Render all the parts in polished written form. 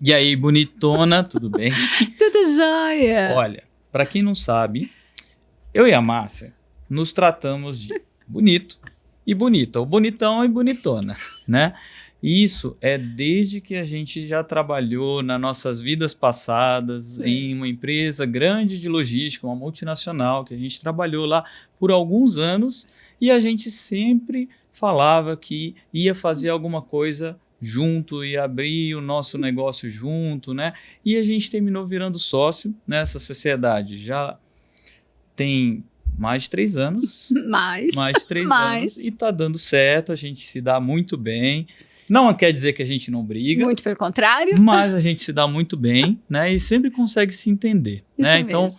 E aí, bonitona, tudo bem? Tudo jóia. Olha, para quem não sabe, eu e a Márcia nos tratamos de bonito e bonita, ou bonitão e bonitona, né? Isso é desde que a gente já trabalhou nas nossas vidas passadas em uma empresa grande de logística, uma multinacional, que a gente trabalhou lá por alguns anos e a gente sempre falava que ia fazer alguma coisa junto e abrir o nosso negócio junto, né? E a gente terminou virando sócio nessa sociedade. Já tem mais de 3 anos. Mais de 3 anos e tá dando certo, a gente se dá muito bem. Não quer dizer que a gente não briga. Muito pelo contrário. Mas a gente se dá muito bem, né? E sempre consegue se entender, né? Então,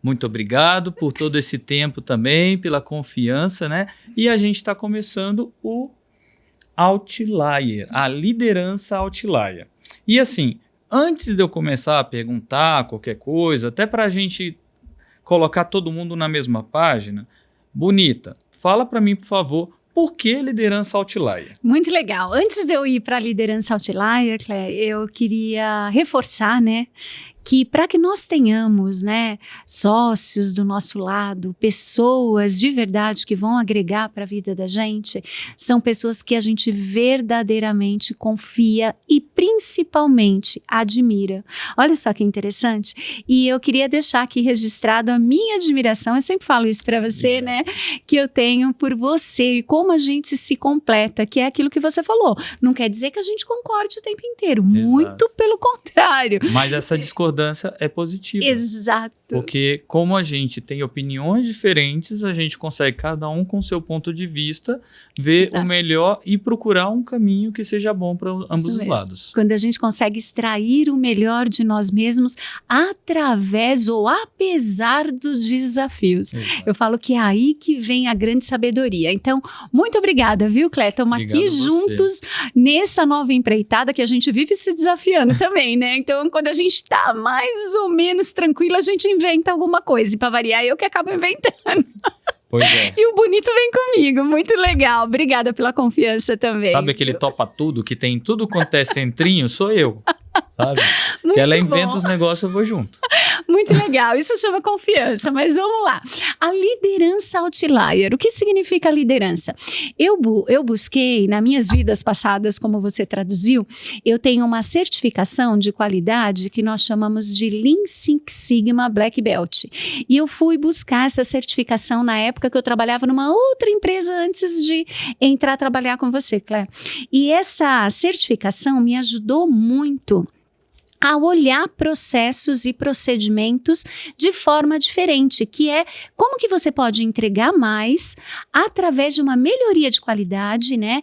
muito obrigado por todo esse tempo também, pela confiança, né? E a gente está começando o Outlier, a liderança Outlier. E assim, antes de eu começar a perguntar qualquer coisa, até para a gente colocar todo mundo na mesma página, Bonita, fala para mim, por favor, por que liderança Outlier? Muito legal. Antes de eu ir para a liderança Outlier, Clé, eu queria reforçar, né, que para que nós tenhamos, né, sócios do nosso lado, pessoas de verdade que vão agregar para a vida da gente, são pessoas que a gente verdadeiramente confia e principalmente admira. Olha só que interessante. E eu queria deixar aqui registrado a minha admiração, eu sempre falo isso para você, né, que eu tenho por você e como a gente se completa, que é aquilo que você falou. Não quer dizer que a gente concorde o tempo inteiro, muito pelo contrário. Mas essa discordância é positiva. Exato. Porque como a gente tem opiniões diferentes, a gente consegue, cada um com seu ponto de vista, ver o melhor e procurar um caminho que seja bom para ambos os lados. Quando a gente consegue extrair o melhor de nós mesmos através ou apesar dos desafios. Exato. Eu falo que é aí que vem a grande sabedoria. Então, muito obrigada, viu, Clé? Estamos aqui juntos nessa nova empreitada que a gente vive se desafiando também, né? Então, quando a gente está mais ou menos tranquilo, a gente inventa alguma coisa. E para variar, eu que acabo inventando. Pois é. E o bonito vem comigo, muito legal. Obrigada pela confiança também. Sabe aquele topa tudo, que tem tudo quanto é centrinho? Sou eu, sabe? Que ela inventa os negócios, eu vou junto. Muito legal, isso chama confiança, mas vamos lá. A liderança Outlier, o que significa liderança? Eu busquei, nas minhas vidas passadas, como você traduziu, eu tenho uma certificação de qualidade que nós chamamos de Lean Six Sigma Black Belt. E eu fui buscar essa certificação na época que eu trabalhava numa outra empresa antes de entrar a trabalhar com você, Clé. E essa certificação me ajudou muito a olhar processos e procedimentos de forma diferente, que é como que você pode entregar mais através de uma melhoria de qualidade, né,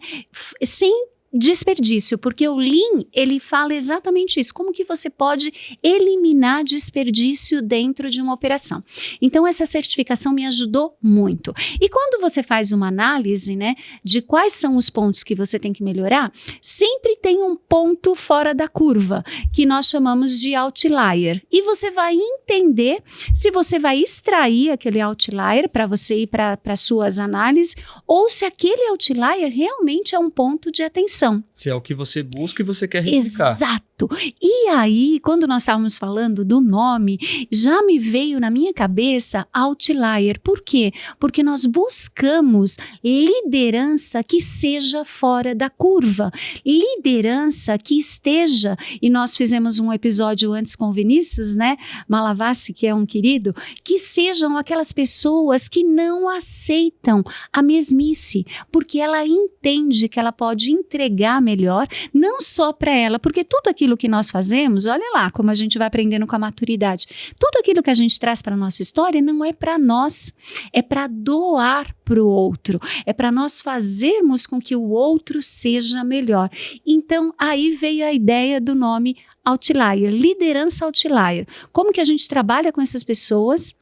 sem desperdício, porque o Lean, ele fala exatamente isso, como que você pode eliminar desperdício dentro de uma operação. Então, essa certificação me ajudou muito. E quando você faz uma análise, né, de quais são os pontos que você tem que melhorar, sempre tem um ponto fora da curva, que nós chamamos de outlier. E você vai entender se você vai extrair aquele outlier para você ir para suas análises, ou se aquele outlier realmente é um ponto de atenção. Se é o que você busca e você quer replicar. Exato. E aí, quando nós estávamos falando do nome, já me veio na minha cabeça Outlier. Por quê? Porque nós buscamos liderança que seja fora da curva. Liderança que esteja, e nós fizemos um episódio antes com o Vinícius, né? Malavassi, que é um querido, que sejam aquelas pessoas que não aceitam a mesmice, porque ela entende que ela pode entregar melhor, não só para ela, porque tudo aquilo que nós fazemos, olha lá como a gente vai aprendendo com a maturidade, tudo aquilo que a gente traz para a nossa história não é para nós, é para doar para o outro, é para nós fazermos com que o outro seja melhor. Então, aí veio a ideia do nome Outlier, liderança Outlier. Como que a gente trabalha com essas pessoas,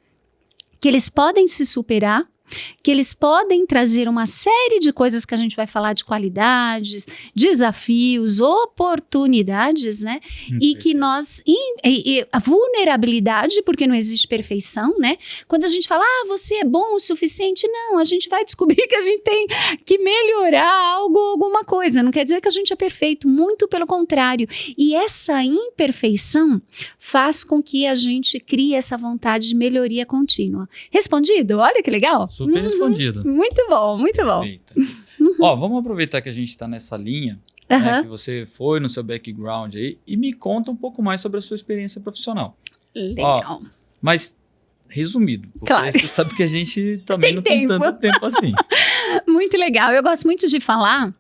que eles podem se superar, que eles podem trazer uma série de coisas que a gente vai falar de qualidades, desafios, oportunidades, né? E que nós... a vulnerabilidade, porque não existe perfeição, né? Quando a gente fala, você é bom o suficiente, não, a gente vai descobrir que a gente tem que melhorar alguma coisa. Não quer dizer que a gente é perfeito, muito pelo contrário. E essa imperfeição faz com que a gente crie essa vontade de melhoria contínua. Respondido? Olha que legal. Super respondido. Muito bom, muito bom. Ó, vamos aproveitar que a gente está nessa linha, né, que você foi no seu background aí, e me conta um pouco mais sobre a sua experiência profissional. Legal. Ó, mas resumido, porque claro. Você sabe que a gente também não tem tanto tempo assim. Muito legal. Eu gosto muito de falar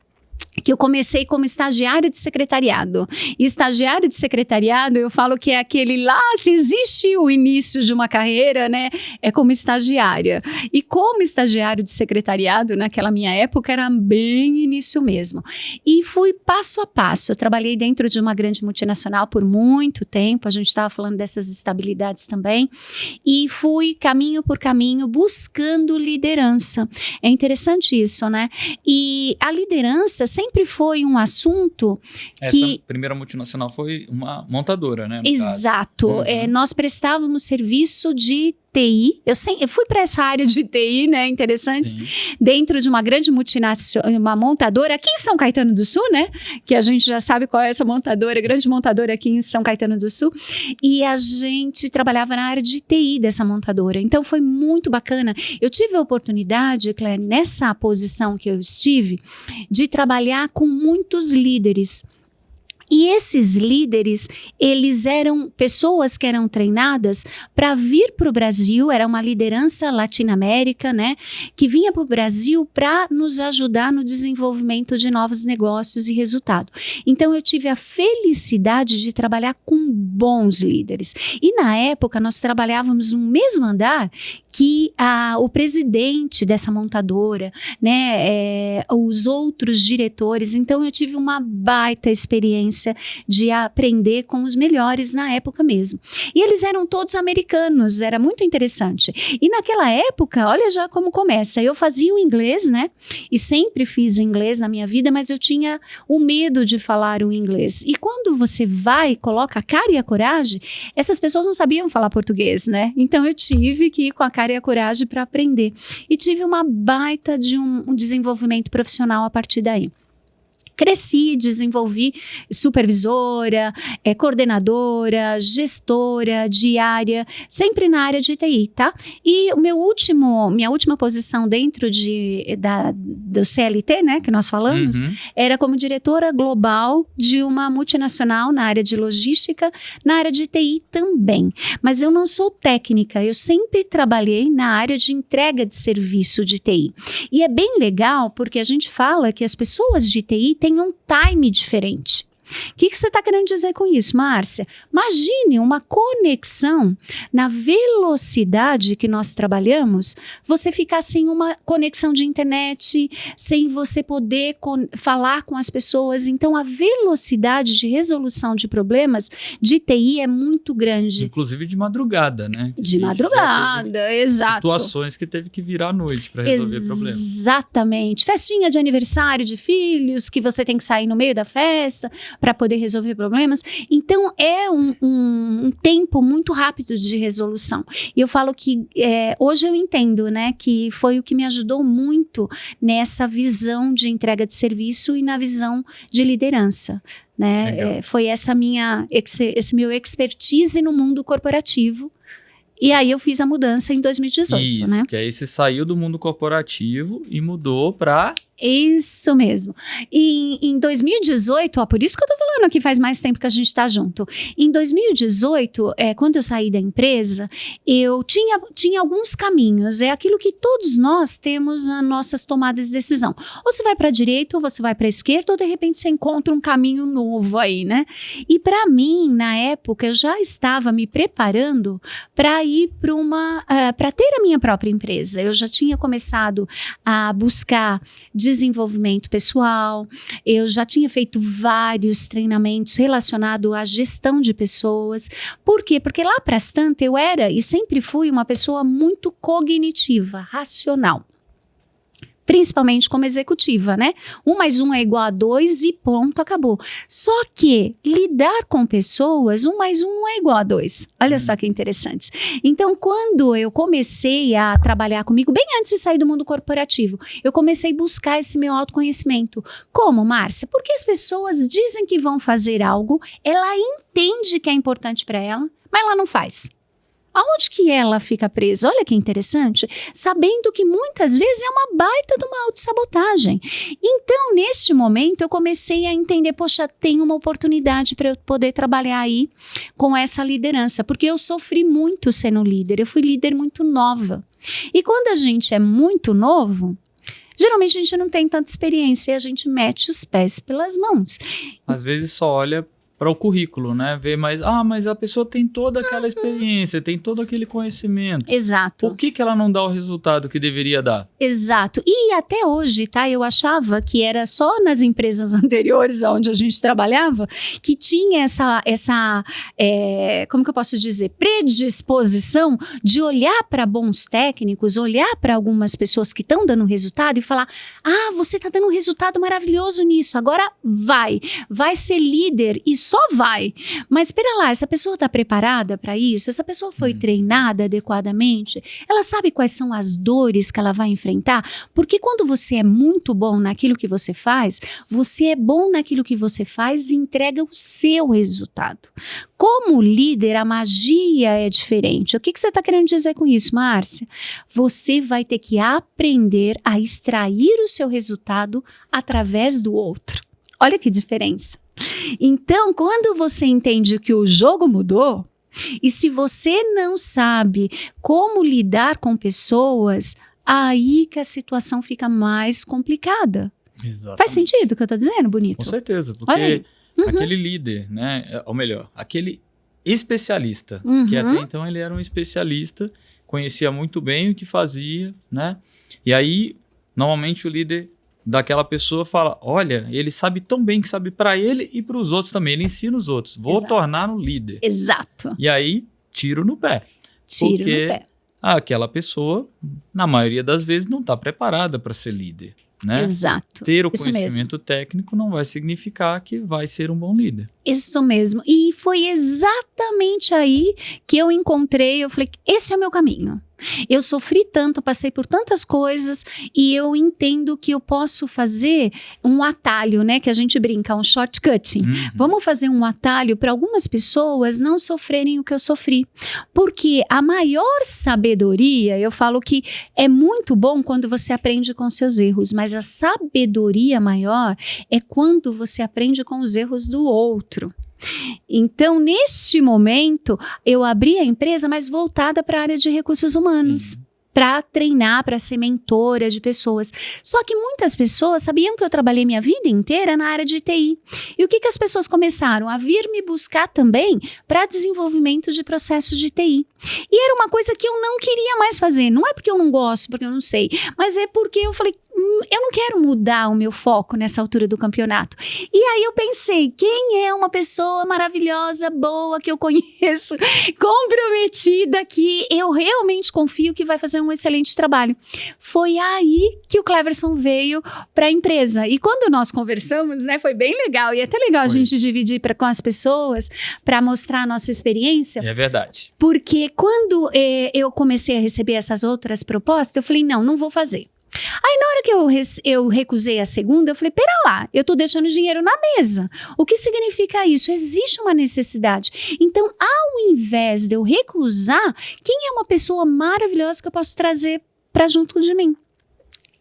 que eu comecei como estagiária de secretariado. E estagiária de secretariado, eu falo que é aquele lá, se existe o início de uma carreira, né, é como estagiária. E como estagiário de secretariado, naquela minha época, era bem início mesmo. E fui passo a passo. Eu trabalhei dentro de uma grande multinacional por muito tempo, a gente estava falando dessas estabilidades também, e fui caminho por caminho buscando liderança. É interessante isso, né? E a liderança sempre foi um assunto que... Essa primeira multinacional foi uma montadora, né? Exato. Nós prestávamos serviço de TI. Eu fui para essa área de TI, né? Interessante. Sim. Dentro de uma grande multinacional, uma montadora aqui em São Caetano do Sul, né? Que a gente já sabe qual é essa montadora, grande montadora aqui em São Caetano do Sul. E a gente trabalhava na área de TI dessa montadora. Então foi muito bacana. Eu tive a oportunidade, Claire, nessa posição que eu estive, de trabalhar com muitos líderes. E esses líderes, eles eram pessoas que eram treinadas para vir para o Brasil, era uma liderança latino-américa, né? Que vinha para o Brasil para nos ajudar no desenvolvimento de novos negócios e resultado. Então, eu tive a felicidade de trabalhar com bons líderes. E na época, nós trabalhávamos no mesmo andar que o presidente dessa montadora, né, os outros diretores. Então, eu tive uma baita experiência de aprender com os melhores na época mesmo. E eles eram todos americanos, era muito interessante. E naquela época, olha já como começa, eu fazia o inglês, né, e sempre fiz inglês na minha vida, mas eu tinha o medo de falar o inglês. E quando você vai, coloca a cara e a coragem, essas pessoas não sabiam falar português, né? Então, eu tive que ir com a cara e a coragem para aprender. E tive uma baita de um desenvolvimento profissional a partir daí. Cresci, desenvolvi supervisora, coordenadora, gestora, diária, sempre na área de TI, tá? E minha última posição dentro do CLT, né, que nós falamos, era como diretora global de uma multinacional na área de logística, na área de TI também. Mas eu não sou técnica, eu sempre trabalhei na área de entrega de serviço de TI. E é bem legal porque a gente fala que as pessoas de TI têm um time diferente. O que você está querendo dizer com isso, Márcia? Imagine uma conexão na velocidade que nós trabalhamos, você ficar sem uma conexão de internet, sem você poder falar com as pessoas. Então, a velocidade de resolução de problemas de TI é muito grande. Inclusive de madrugada, né? De madrugada, exato. Situações que teve que virar à noite para resolver problemas. Exatamente. Festinha de aniversário de filhos, que você tem que sair no meio da festa para poder resolver problemas. Então, é um tempo muito rápido de resolução. E eu falo que hoje eu entendo, né, que foi o que me ajudou muito nessa visão de entrega de serviço e na visão de liderança. Né? Foi esse meu expertise no mundo corporativo. E aí eu fiz a mudança em 2018, Isso, né? Que aí você saiu do mundo corporativo e mudou para... Isso mesmo. E em 2018, por isso que eu tô falando que faz mais tempo que a gente tá junto. Em 2018, quando eu saí da empresa, eu tinha alguns caminhos. É aquilo que todos nós temos nas nossas tomadas de decisão. Ou você vai para a direita, ou você vai para a esquerda, ou de repente você encontra um caminho novo aí, né? E para mim, na época, eu já estava me preparando para ir para ter a minha própria empresa. Eu já tinha começado a buscar desenvolvimento pessoal, eu já tinha feito vários treinamentos relacionados à gestão de pessoas. Por quê? Porque lá para as tantas eu era e sempre fui uma pessoa muito cognitiva, racional. Principalmente como executiva, né? 1 mais 1 é igual a 2 e ponto, acabou. Só que lidar com pessoas, 1 mais 1 não é igual a 2. Olha só que interessante. Então, quando eu comecei a trabalhar comigo, bem antes de sair do mundo corporativo, eu comecei a buscar esse meu autoconhecimento. Como, Márcia? Porque as pessoas dizem que vão fazer algo, ela entende que é importante para ela, mas ela não faz. Aonde que ela fica presa? Olha que interessante, sabendo que muitas vezes é uma baita de uma autossabotagem. Então, neste momento, eu comecei a entender, poxa, tem uma oportunidade para eu poder trabalhar aí com essa liderança, porque eu sofri muito sendo líder, eu fui líder muito nova. E quando a gente é muito novo, geralmente a gente não tem tanta experiência e a gente mete os pés pelas mãos. Às vezes só olha para o currículo, né? Ver mais, mas a pessoa tem toda aquela experiência, tem todo aquele conhecimento. Exato. Por que ela não dá o resultado que deveria dar? Exato. E até hoje, tá? Eu achava que era só nas empresas anteriores onde a gente trabalhava que tinha essa como que eu posso dizer? Predisposição de olhar para bons técnicos, olhar para algumas pessoas que estão dando resultado e falar, você está dando um resultado maravilhoso nisso, agora vai ser líder e só vai. Mas espera lá, essa pessoa está preparada para isso? Essa pessoa foi treinada adequadamente? Ela sabe quais são as dores que ela vai enfrentar? Porque quando você é muito bom naquilo que você faz, você é bom naquilo que você faz e entrega o seu resultado. Como líder, a magia é diferente. O que você está querendo dizer com isso, Márcia? Você vai ter que aprender a extrair o seu resultado através do outro. Olha que diferença. Então, quando você entende que o jogo mudou, e se você não sabe como lidar com pessoas, aí que a situação fica mais complicada. Exatamente. Faz sentido o que eu estou dizendo, Bonito? Com certeza, porque aquele líder, né, ou melhor, aquele especialista, que até então ele era um especialista, conhecia muito bem o que fazia, né? E aí, normalmente o líder daquela pessoa fala, olha, ele sabe tão bem que sabe para ele e para os outros também, ele ensina os outros, vou tornar um líder. Exato. E aí, tiro no pé. Porque aquela pessoa, na maioria das vezes, não está preparada para ser líder, né? Exato. Ter o conhecimento técnico não vai significar que vai ser um bom líder. Isso mesmo. E foi exatamente aí que eu encontrei, eu falei, esse é o meu caminho. Eu sofri tanto, passei por tantas coisas e eu entendo que eu posso fazer um atalho, né? Que a gente brinca, um shortcutting. Vamos fazer um atalho para algumas pessoas não sofrerem o que eu sofri. Porque a maior sabedoria, eu falo que é muito bom quando você aprende com seus erros, mas a sabedoria maior é quando você aprende com os erros do outro. Então, neste momento, eu abri a empresa, mas voltada para a área de recursos humanos, para treinar, para ser mentora de pessoas. Só que muitas pessoas sabiam que eu trabalhei minha vida inteira na área de TI. E o que as pessoas começaram? A vir me buscar também para desenvolvimento de processos de TI. E era uma coisa que eu não queria mais fazer. Não é porque eu não gosto, porque eu não sei, mas é porque eu falei, eu não quero mudar o meu foco nessa altura do campeonato. E aí eu pensei, quem é uma pessoa maravilhosa, boa, que eu conheço, comprometida, que eu realmente confio que vai fazer um excelente trabalho? Foi aí que o Cleverson veio para a empresa. E quando nós conversamos, né, foi bem legal. E é até legal a gente dividir com as pessoas para mostrar a nossa experiência. É verdade. Porque quando eu comecei a receber essas outras propostas, eu falei, não vou fazer. Aí na hora que eu recusei a segunda, eu falei, pera lá, eu tô deixando dinheiro na mesa. O que significa isso? Existe uma necessidade. Então, ao invés de eu recusar, quem é uma pessoa maravilhosa que eu posso trazer para junto de mim?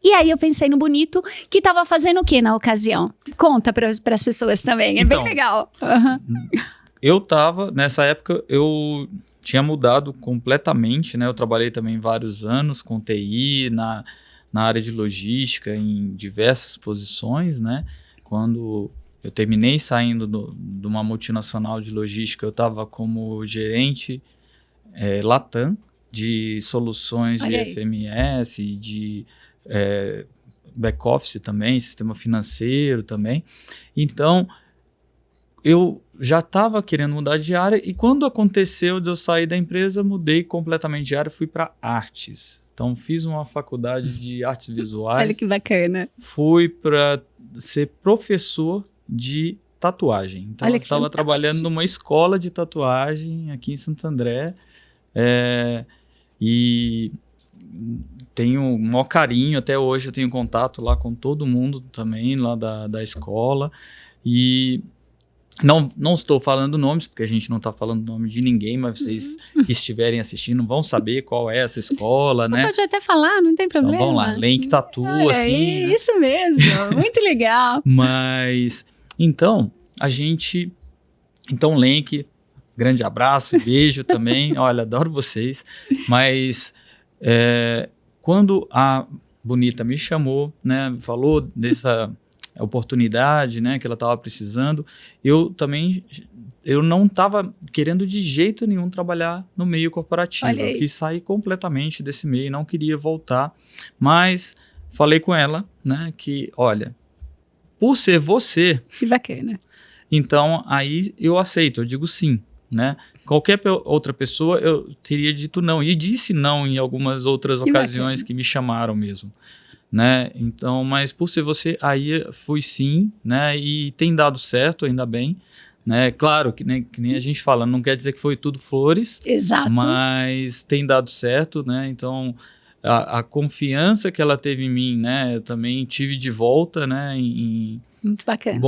E aí eu pensei no Bonito, que estava fazendo o que na ocasião? Conta para as pessoas também, então, bem legal. Eu tava, nessa época, eu tinha mudado completamente, né? Eu trabalhei também vários anos com TI, na área de logística, em diversas posições, né? Quando eu terminei saindo de uma multinacional de logística, eu estava como gerente Latam, de soluções de Olha aí. FMS, de back-office também, sistema financeiro também. Então, eu já estava querendo mudar de área e quando aconteceu de eu sair da empresa, mudei completamente de área, fui para artes. Então, fiz uma faculdade de artes visuais. Olha que bacana. Fui para ser professor de tatuagem. Então, eu estava trabalhando numa escola de tatuagem aqui em Santo André. E tenho um maior carinho, até hoje eu tenho contato lá com todo mundo também, lá da escola. E não estou falando nomes, porque a gente não está falando o nome de ninguém, mas vocês que estiverem assistindo vão saber qual é essa escola, né? Pode até falar, não tem problema. Então vamos lá, Lenk Tatu, assim. Isso mesmo, muito legal. Mas, então, Lenk, grande abraço, beijo também, olha, adoro vocês. Mas quando a Bonita me chamou, né, falou dessa oportunidade, né, que ela estava precisando, eu não estava querendo de jeito nenhum trabalhar no meio corporativo. Eu quis sair completamente desse meio, não queria voltar, mas falei com ela, né, que, olha, por ser você... Que bacana. Então, aí eu aceito, eu digo sim, né? Qualquer outra pessoa eu teria dito não, e disse não em algumas outras ocasiões que me chamaram mesmo. Né? Então, mas por ser você, aí fui sim, né? E tem dado certo, ainda bem, né? Claro que nem a gente fala, não quer dizer que foi tudo flores, exato, mas tem dado certo, né? Então, a confiança que ela teve em mim, né? Eu também tive de volta, né? Muito bacana.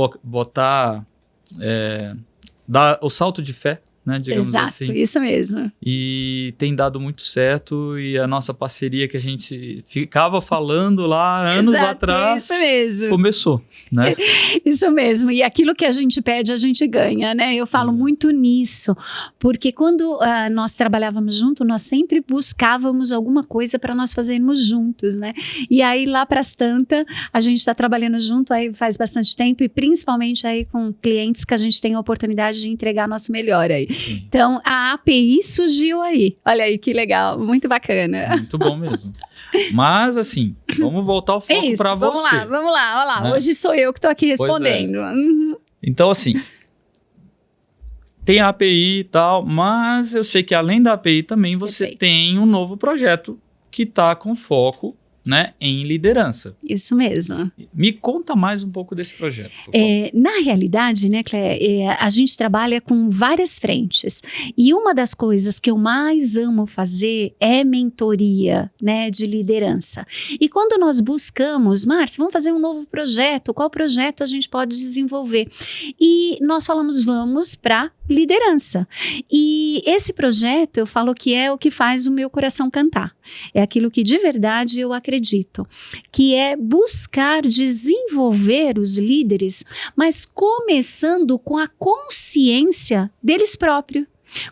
Dar o salto de fé, né, digamos exato, assim. Isso mesmo. E tem dado muito certo, e a nossa parceria que a gente ficava falando lá anos atrás, isso mesmo. Começou, né? Isso mesmo, e aquilo que a gente pede, a gente ganha, né? Eu falo muito nisso, porque quando nós trabalhávamos juntos, nós sempre buscávamos alguma coisa para nós fazermos juntos, né? E aí lá para as tantas, a gente está trabalhando junto aí faz bastante tempo, e principalmente aí com clientes que a gente tem a oportunidade de entregar nosso melhor aí. Sim. Então, a API surgiu aí. Olha aí que legal, muito bacana. Muito bom mesmo. Mas, assim, vamos voltar ao foco para você. Vamos lá, olha lá. Né? Hoje sou eu que estou aqui respondendo. Uhum. Então, assim, tem a API e tal, mas eu sei que além da API também você tem um novo projeto que está com foco, né, em liderança. Isso mesmo. Me conta mais um pouco desse projeto, por favor. Na realidade, né, Cléia, a gente trabalha com várias frentes. E uma das coisas que eu mais amo fazer é mentoria, né, de liderança. E quando nós buscamos, Márcia, vamos fazer um novo projeto, qual projeto a gente pode desenvolver? E nós falamos, vamos para liderança. E esse projeto, eu falo que é o que faz o meu coração cantar. É aquilo que de verdade eu acredito, que é buscar desenvolver os líderes, mas começando com a consciência deles próprios.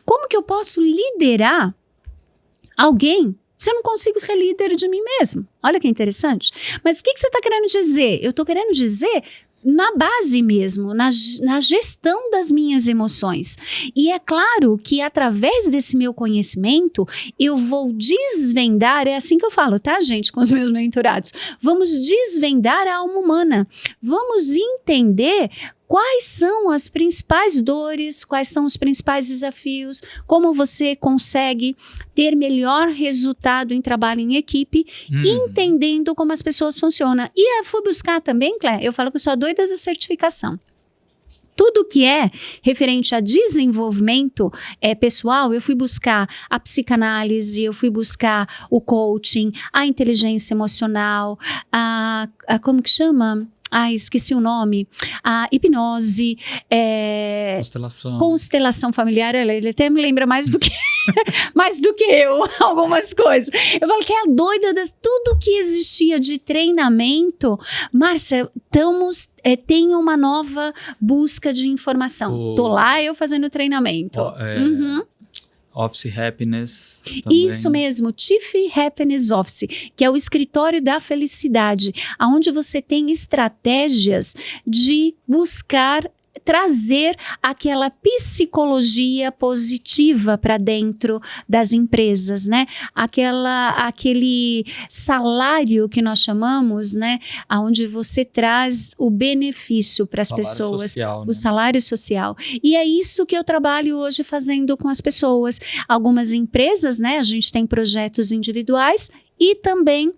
Como que eu posso liderar alguém se eu não consigo ser líder de mim mesmo? Olha que interessante. Mas o que você está querendo dizer? Eu estou querendo dizer na base mesmo, na gestão das minhas emoções. E é claro que através desse meu conhecimento, eu vou desvendar, é assim que eu falo, tá, gente, com os meus mentorados, vamos desvendar a alma humana, vamos entender quais são as principais dores, quais são os principais desafios, como você consegue ter melhor resultado em trabalho em equipe, entendendo como as pessoas funcionam. E eu fui buscar também, Cléia, eu falo que eu sou doida da certificação. Tudo que é referente a desenvolvimento pessoal, eu fui buscar a psicanálise, eu fui buscar o coaching, a inteligência emocional, como que chama? Esqueci o nome, a hipnose, constelação familiar, ele até me lembra mais do que eu, algumas coisas. Eu falo que é a doida de tudo que existia de treinamento. Márcia, tem uma nova busca de informação. Tô lá eu fazendo treinamento. Office Happiness. Também. Isso mesmo, Chief Happiness Office, que é o escritório da felicidade, onde você tem estratégias de buscar trazer aquela psicologia positiva para dentro das empresas, né? Aquele salário que nós chamamos, né? Onde você traz o benefício para as pessoas, social, né? o salário social. E é isso que eu trabalho hoje fazendo com as pessoas. Algumas empresas, né? A gente tem projetos individuais e também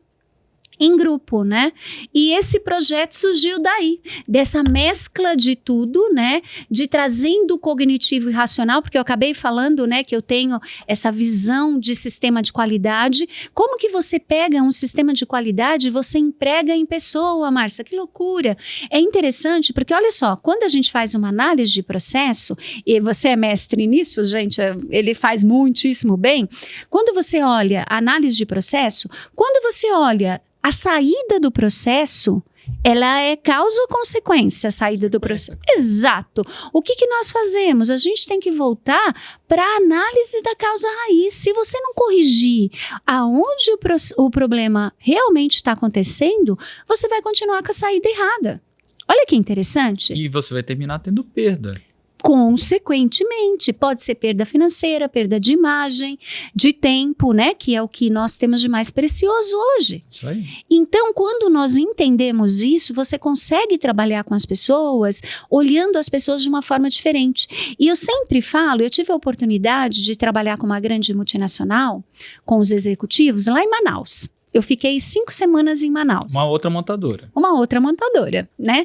em grupo, né? E esse projeto surgiu daí, dessa mescla de tudo, né? De trazendo o cognitivo e racional, porque eu acabei falando, né, que eu tenho essa visão de sistema de qualidade. Como que você pega um sistema de qualidade e você emprega em pessoa, Márcia? Que loucura! É interessante, porque olha só, quando a gente faz uma análise de processo, e você é mestre nisso, gente, ele faz muitíssimo bem. Quando você olha a análise de processo, quando você olha a saída do processo, ela é causa ou consequência, a saída do processo? Exato. O que nós fazemos? A gente tem que voltar para a análise da causa raiz. Se você não corrigir aonde o problema realmente está acontecendo, você vai continuar com a saída errada. Olha que interessante. E você vai terminar tendo perda. Consequentemente, pode ser perda financeira, perda de imagem, de tempo, né? Que é o que nós temos de mais precioso hoje. Isso aí. Então, quando nós entendemos isso, você consegue trabalhar com as pessoas, olhando as pessoas de uma forma diferente. E eu sempre falo, eu tive a oportunidade de trabalhar com uma grande multinacional, com os executivos, lá em Manaus. Eu fiquei 5 semanas em Manaus. Uma outra montadora. Uma outra montadora, né?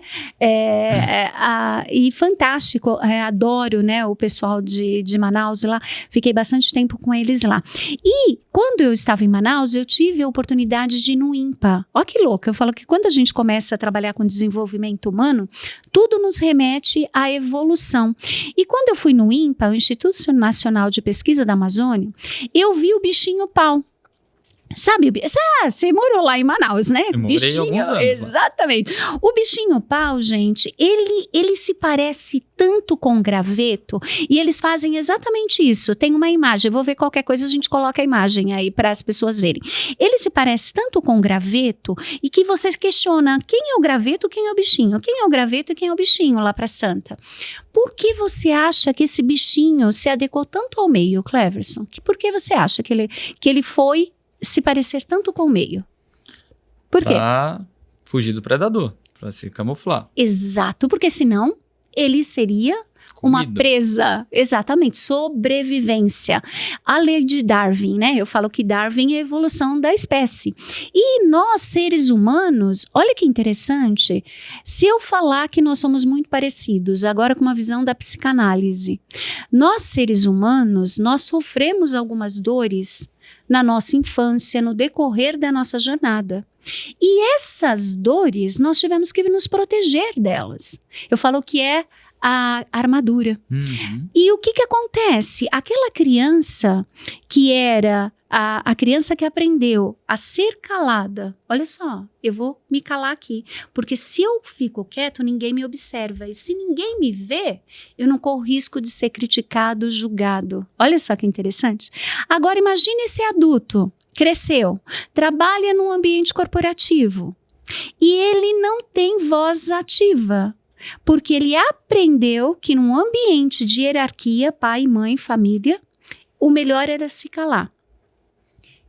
E fantástico, adoro, né, o pessoal de Manaus lá. Fiquei bastante tempo com eles lá. E quando eu estava em Manaus, eu tive a oportunidade de ir no INPA. Olha que louco, eu falo que quando a gente começa a trabalhar com desenvolvimento humano, tudo nos remete à evolução. E quando eu fui no INPA, o Instituto Nacional de Pesquisa da Amazônia, eu vi o bichinho pau. Sabe, você morou lá em Manaus, né? Eu morei alguns anos, exatamente. O bichinho pau, gente, ele se parece tanto com graveto e eles fazem exatamente isso. Tem uma imagem, eu vou ver qualquer coisa, a gente coloca a imagem aí para as pessoas verem. Ele se parece tanto com graveto e que você questiona quem é o graveto, quem é o bichinho, quem é o graveto e quem é o bichinho lá para Santa. Por que você acha que esse bichinho se adequou tanto ao meio, Cleverson? Por que você acha que ele foi se parecer tanto com o meio? Por quê? Pra fugir do predador, para se camuflar. Exato, porque senão ele seria uma presa, exatamente, sobrevivência. A lei de Darwin, né? Eu falo que Darwin é a evolução da espécie. E nós, seres humanos, olha que interessante, se eu falar que nós somos muito parecidos, agora com uma visão da psicanálise, nós, seres humanos, nós sofremos algumas dores na nossa infância, no decorrer da nossa jornada. E essas dores, nós tivemos que nos proteger delas. Eu falo que é a armadura. Uhum. E o que acontece? Aquela criança que era a criança que aprendeu a ser calada, olha só, eu vou me calar aqui, porque se eu fico quieto, ninguém me observa, e se ninguém me vê, eu não corro risco de ser criticado, julgado. Olha só que interessante. Agora imagine esse adulto, cresceu, trabalha num ambiente corporativo, e ele não tem voz ativa, porque ele aprendeu que num ambiente de hierarquia, pai, mãe, família, o melhor era se calar.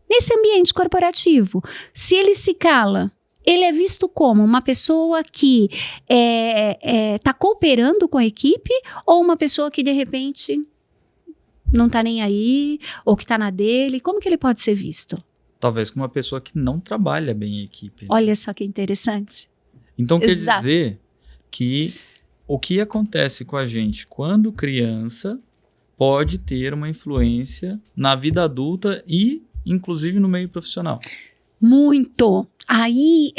Nesse ambiente corporativo, se ele se cala, ele é visto como uma pessoa que está cooperando com a equipe ou uma pessoa que de repente não está nem aí ou que está na dele? Como que ele pode ser visto? Talvez como uma pessoa que não trabalha bem em equipe. Olha só que interessante. Então Exato. Quer dizer que o que acontece com a gente quando criança pode ter uma influência na vida adulta e inclusive no meio profissional. Muito. Aí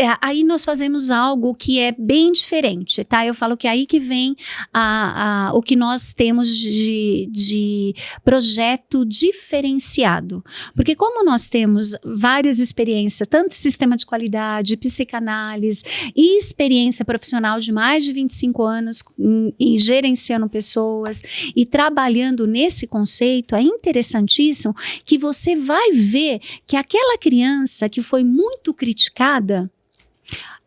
nós fazemos algo que é bem diferente, tá? Eu falo que é aí que vem o que nós temos de projeto diferenciado. Porque como nós temos várias experiências, tanto sistema de qualidade, psicanálise e experiência profissional de mais de 25 anos em gerenciando pessoas e trabalhando nesse conceito, é interessantíssimo que você vai ver que aquela criança que foi muito criticada,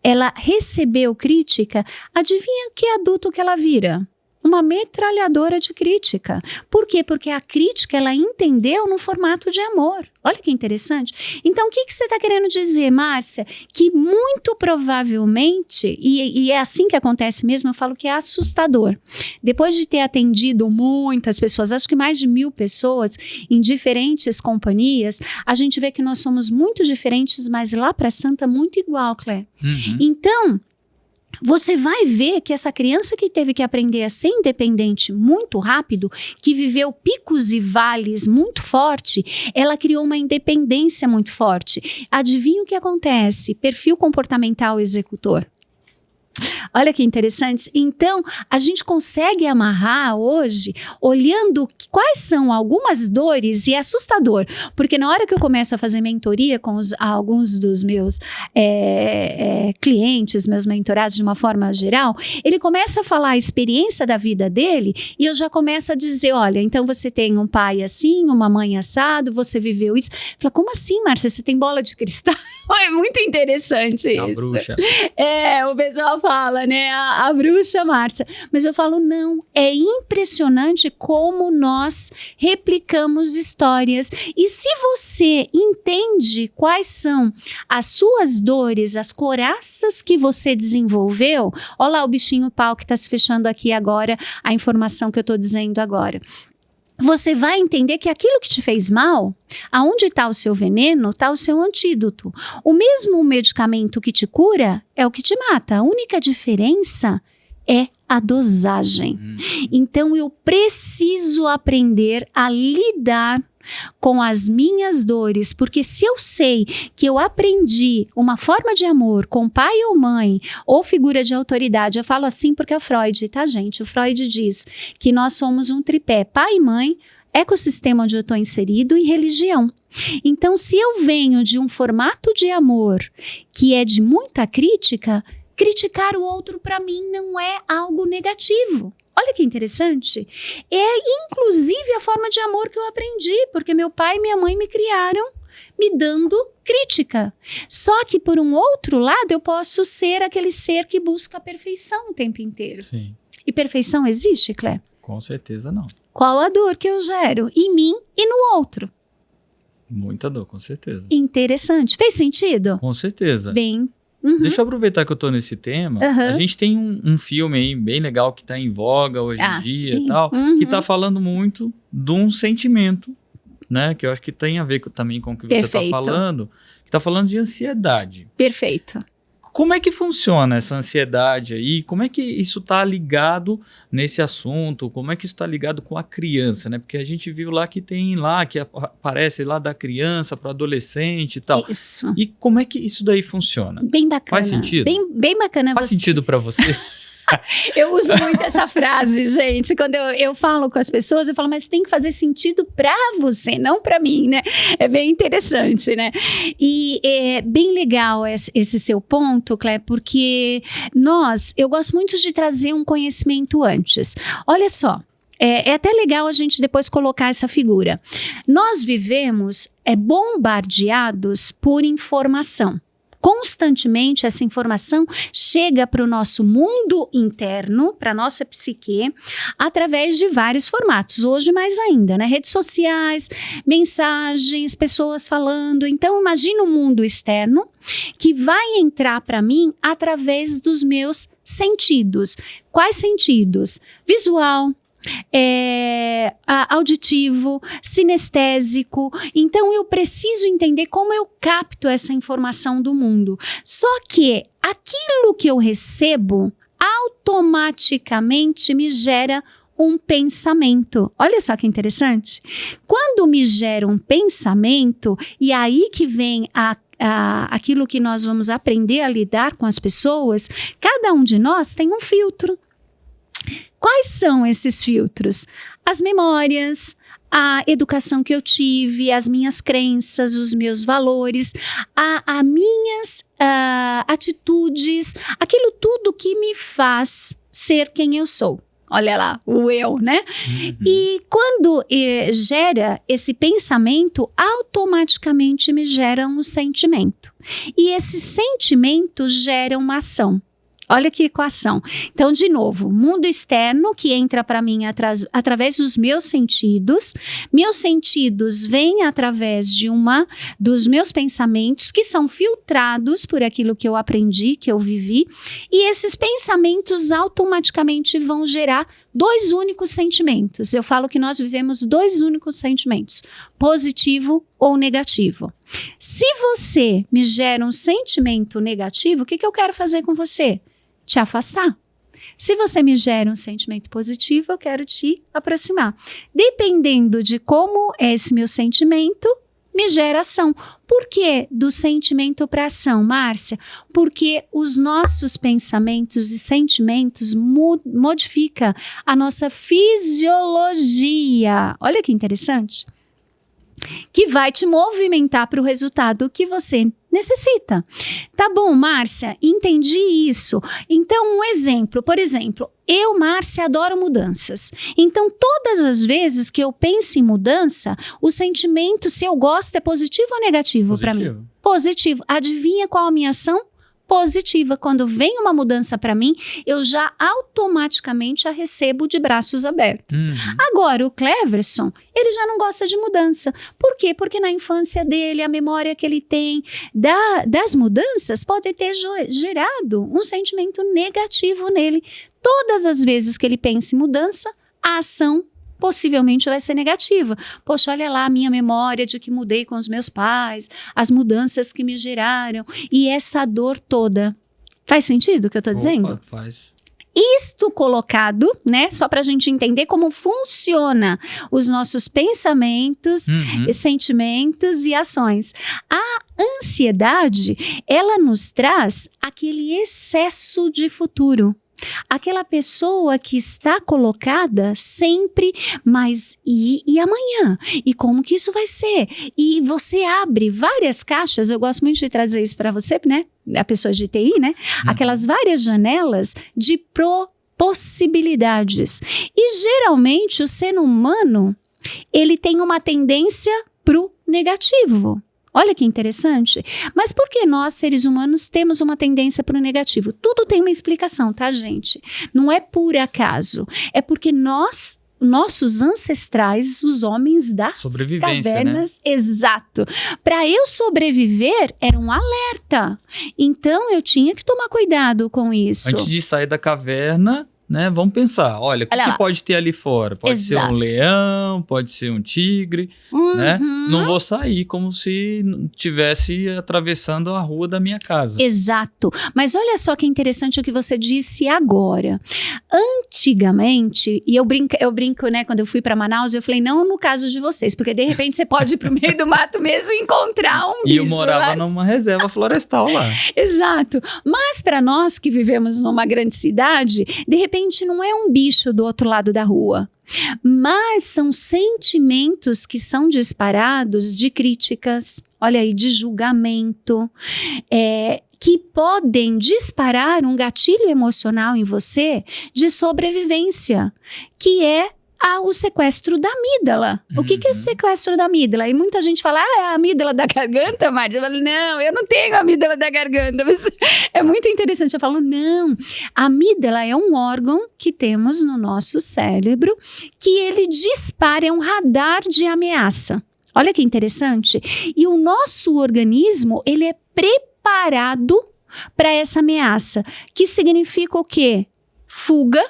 ela recebeu crítica, adivinha que adulto que ela vira? uma metralhadora de crítica. Por quê? Porque a crítica, ela entendeu no formato de amor. Olha que interessante. Então, o que você está querendo dizer, Márcia? Que muito provavelmente, e é assim que acontece mesmo, eu falo que é assustador. Depois de ter atendido muitas pessoas, acho que mais de 1.000 pessoas em diferentes companhias, a gente vê que nós somos muito diferentes, mas lá para Santa muito igual, Clé. Então, você vai ver que essa criança que teve que aprender a ser independente muito rápido, que viveu picos e vales muito forte, ela criou uma independência muito forte. Adivinha o que acontece? Perfil comportamental executor. Olha que interessante. Então, a gente consegue amarrar hoje, olhando quais são algumas dores, e é assustador, porque na hora que eu começo a fazer mentoria com alguns dos meus clientes, meus mentorados de uma forma geral, ele começa a falar a experiência da vida dele, e eu já começo a dizer, olha, então você tem um pai assim, uma mãe assado, você viveu isso. Fala, como assim, Márcia, você tem bola de cristal? É muito interessante isso. A bruxa. O pessoal fala, né, a bruxa Márcia. Mas eu falo, não, é impressionante como nós replicamos histórias. E se você entende quais são as suas dores, as coraças que você desenvolveu, olha lá o bichinho pau que está se fechando aqui agora, a informação que eu estou dizendo agora. Você vai entender que aquilo que te fez mal, aonde está o seu veneno, está o seu antídoto. O mesmo medicamento que te cura é o que te mata. A única diferença é a dosagem. Então, eu preciso aprender a lidar com as minhas dores, porque se eu sei que eu aprendi uma forma de amor com pai ou mãe, ou figura de autoridade, eu falo assim porque é Freud, tá, gente? O Freud diz que nós somos um tripé, pai e mãe, ecossistema onde eu estou inserido e religião. Então, se eu venho de um formato de amor que é de muita crítica, criticar o outro para mim não é algo negativo. Olha que interessante. É inclusive a forma de amor que eu aprendi, porque meu pai e minha mãe me criaram me dando crítica. Só que por um outro lado eu posso ser aquele ser que busca a perfeição o tempo inteiro. Sim. E perfeição existe, Clé? Com certeza não. Qual a dor que eu gero em mim e no outro? Muita dor, com certeza. Interessante. Fez sentido? Com certeza. Bem... Deixa eu aproveitar que eu tô nesse tema. A gente tem um filme aí bem legal que tá em voga hoje em dia e tal, que tá falando muito de um sentimento, né? Que eu acho que tem a ver também com o que você tá falando. Que tá falando de ansiedade. Perfeito. Como é que funciona essa ansiedade aí? Como é que isso tá ligado nesse assunto? Como é que isso tá ligado com a criança, né? Porque a gente viu lá que tem lá, que aparece lá da criança para adolescente e tal. Isso. E como é que isso daí funciona? Bem bacana. Faz sentido? Bem bacana. Faz sentido para você? Eu uso muito essa frase, gente. Quando eu falo com as pessoas, eu falo, mas tem que fazer sentido para você, não para mim, né? É bem interessante, né? E é bem legal esse seu ponto, Clé, porque eu gosto muito de trazer um conhecimento antes. Olha só. É até legal a gente depois colocar essa figura. Nós vivemos bombardeados por informação. Constantemente essa informação chega para o nosso mundo interno, para a nossa psique, através de vários formatos. Hoje mais ainda, né? Redes sociais, mensagens, pessoas falando. Então imagina um mundo externo que vai entrar para mim através dos meus sentidos. Quais sentidos? Visual, auditivo, sinestésico. Então eu preciso entender como eu capto essa informação do mundo. Só que aquilo que eu recebo automaticamente me gera um pensamento. Olha só que interessante. Quando me gera um pensamento, e aí que vem aquilo que nós vamos aprender a lidar com as pessoas, cada um de nós tem um filtro. Quais são esses filtros? As memórias, a educação que eu tive, as minhas crenças, os meus valores, as minhas atitudes, aquilo tudo que me faz ser quem eu sou. Olha lá, o eu, né? E quando gera esse pensamento, automaticamente me gera um sentimento. E esse sentimento gera uma ação. Olha que equação. Então, de novo, mundo externo que entra para mim através dos meus sentidos vêm através dos meus pensamentos que são filtrados por aquilo que eu aprendi, que eu vivi, e esses pensamentos automaticamente vão gerar 2 únicos sentimentos. Eu falo que nós vivemos 2 únicos sentimentos, positivo ou negativo. Se você me gera um sentimento negativo, o que eu quero fazer com você? Te afastar. Se você me gera um sentimento positivo, eu quero te aproximar. Dependendo de como é esse meu sentimento, me gera ação. Por que do sentimento para ação, Márcia? Porque os nossos pensamentos e sentimentos modificam a nossa fisiologia. Olha que interessante. Que vai te movimentar para o resultado que você necessita. Tá bom, Márcia, entendi isso. Então, um exemplo, por exemplo, eu, Márcia, adoro mudanças. Então, todas as vezes que eu penso em mudança, o sentimento, se eu gosto, é positivo ou negativo para mim? Positivo. Adivinha qual a minha ação? Positiva. Quando vem uma mudança para mim, eu já automaticamente a recebo de braços abertos. Agora, o Cleverson, ele já não gosta de mudança. Por quê? Porque na infância dele, a memória que ele tem das mudanças pode ter gerado um sentimento negativo nele. Todas as vezes que ele pensa em mudança, a ação possivelmente vai ser negativa. Poxa, olha lá a minha memória de que mudei com os meus pais, as mudanças que me geraram e essa dor toda. Faz sentido o que eu estou dizendo? Faz. Isto colocado, né, só para a gente entender como funciona os nossos pensamentos, sentimentos e ações. A ansiedade, ela nos traz aquele excesso de futuro. Aquela pessoa que está colocada sempre, mas e amanhã? E como que isso vai ser? E você abre várias caixas, eu gosto muito de trazer isso para você, né? A pessoa de TI, né? Aquelas várias janelas de possibilidades. E geralmente o ser humano, ele tem uma tendência pro negativo. Olha que interessante. Mas por que nós, seres humanos, temos uma tendência para o negativo? Tudo tem uma explicação, tá, gente? Não é por acaso. É porque nossos ancestrais, os homens das cavernas, né? Exato. Para eu sobreviver, era um alerta. Então, eu tinha que tomar cuidado com isso. Antes de sair da caverna, né, vamos pensar, olha, o que pode ter ali fora? Pode ser um leão, pode ser um tigre, né? Não vou sair como se estivesse atravessando a rua da minha casa. Exato. Mas olha só que interessante o que você disse agora. Antigamente, e eu brinco, né, quando eu fui para Manaus, eu falei, não no caso de vocês, porque de repente você pode ir pro meio do mato mesmo e encontrar um bicho. E eu morava numa reserva florestal lá. Exato. Mas para nós que vivemos numa grande cidade, de repente não é um bicho do outro lado da rua, mas são sentimentos que são disparados de críticas, olha aí, de julgamento, que podem disparar um gatilho emocional em você de sobrevivência, que é o sequestro da amígdala. O que é o sequestro da amígdala? E muita gente fala, é a amígdala da garganta, Márcia? Eu falo, não, eu não tenho amígdala da garganta. Mas é muito interessante. Eu falo, não, a amígdala é um órgão que temos no nosso cérebro que ele dispara, é um radar de ameaça. Olha que interessante. E o nosso organismo, ele é preparado para essa ameaça, que significa o quê? Fuga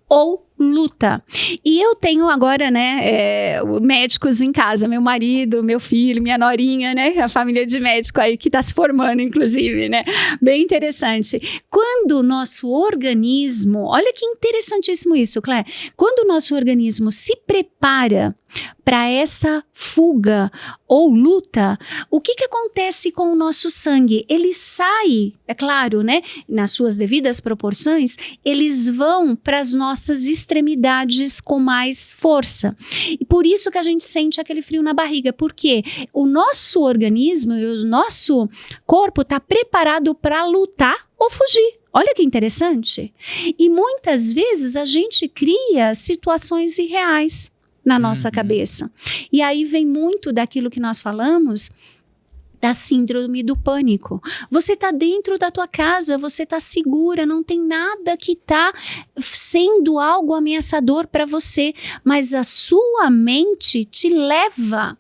ou luta. E eu tenho agora, né, médicos em casa, meu marido, meu filho, minha norinha, né, a família de médico aí que está se formando, inclusive, né, bem interessante. Quando o nosso organismo, olha que interessantíssimo isso, Clé, quando o nosso organismo se prepara para essa fuga ou luta, o que acontece com o nosso sangue? Ele sai, é claro, né, nas suas devidas proporções, eles vão para as nossas extremidades com mais força. E por isso que a gente sente aquele frio na barriga, porque o nosso organismo e o nosso corpo está preparado para lutar ou fugir. Olha que interessante. E muitas vezes a gente cria situações irreais na nossa cabeça. E aí vem muito daquilo que nós falamos da síndrome do pânico. Você está dentro da tua casa, você está segura, não tem nada que está sendo algo ameaçador para você, mas a sua mente te leva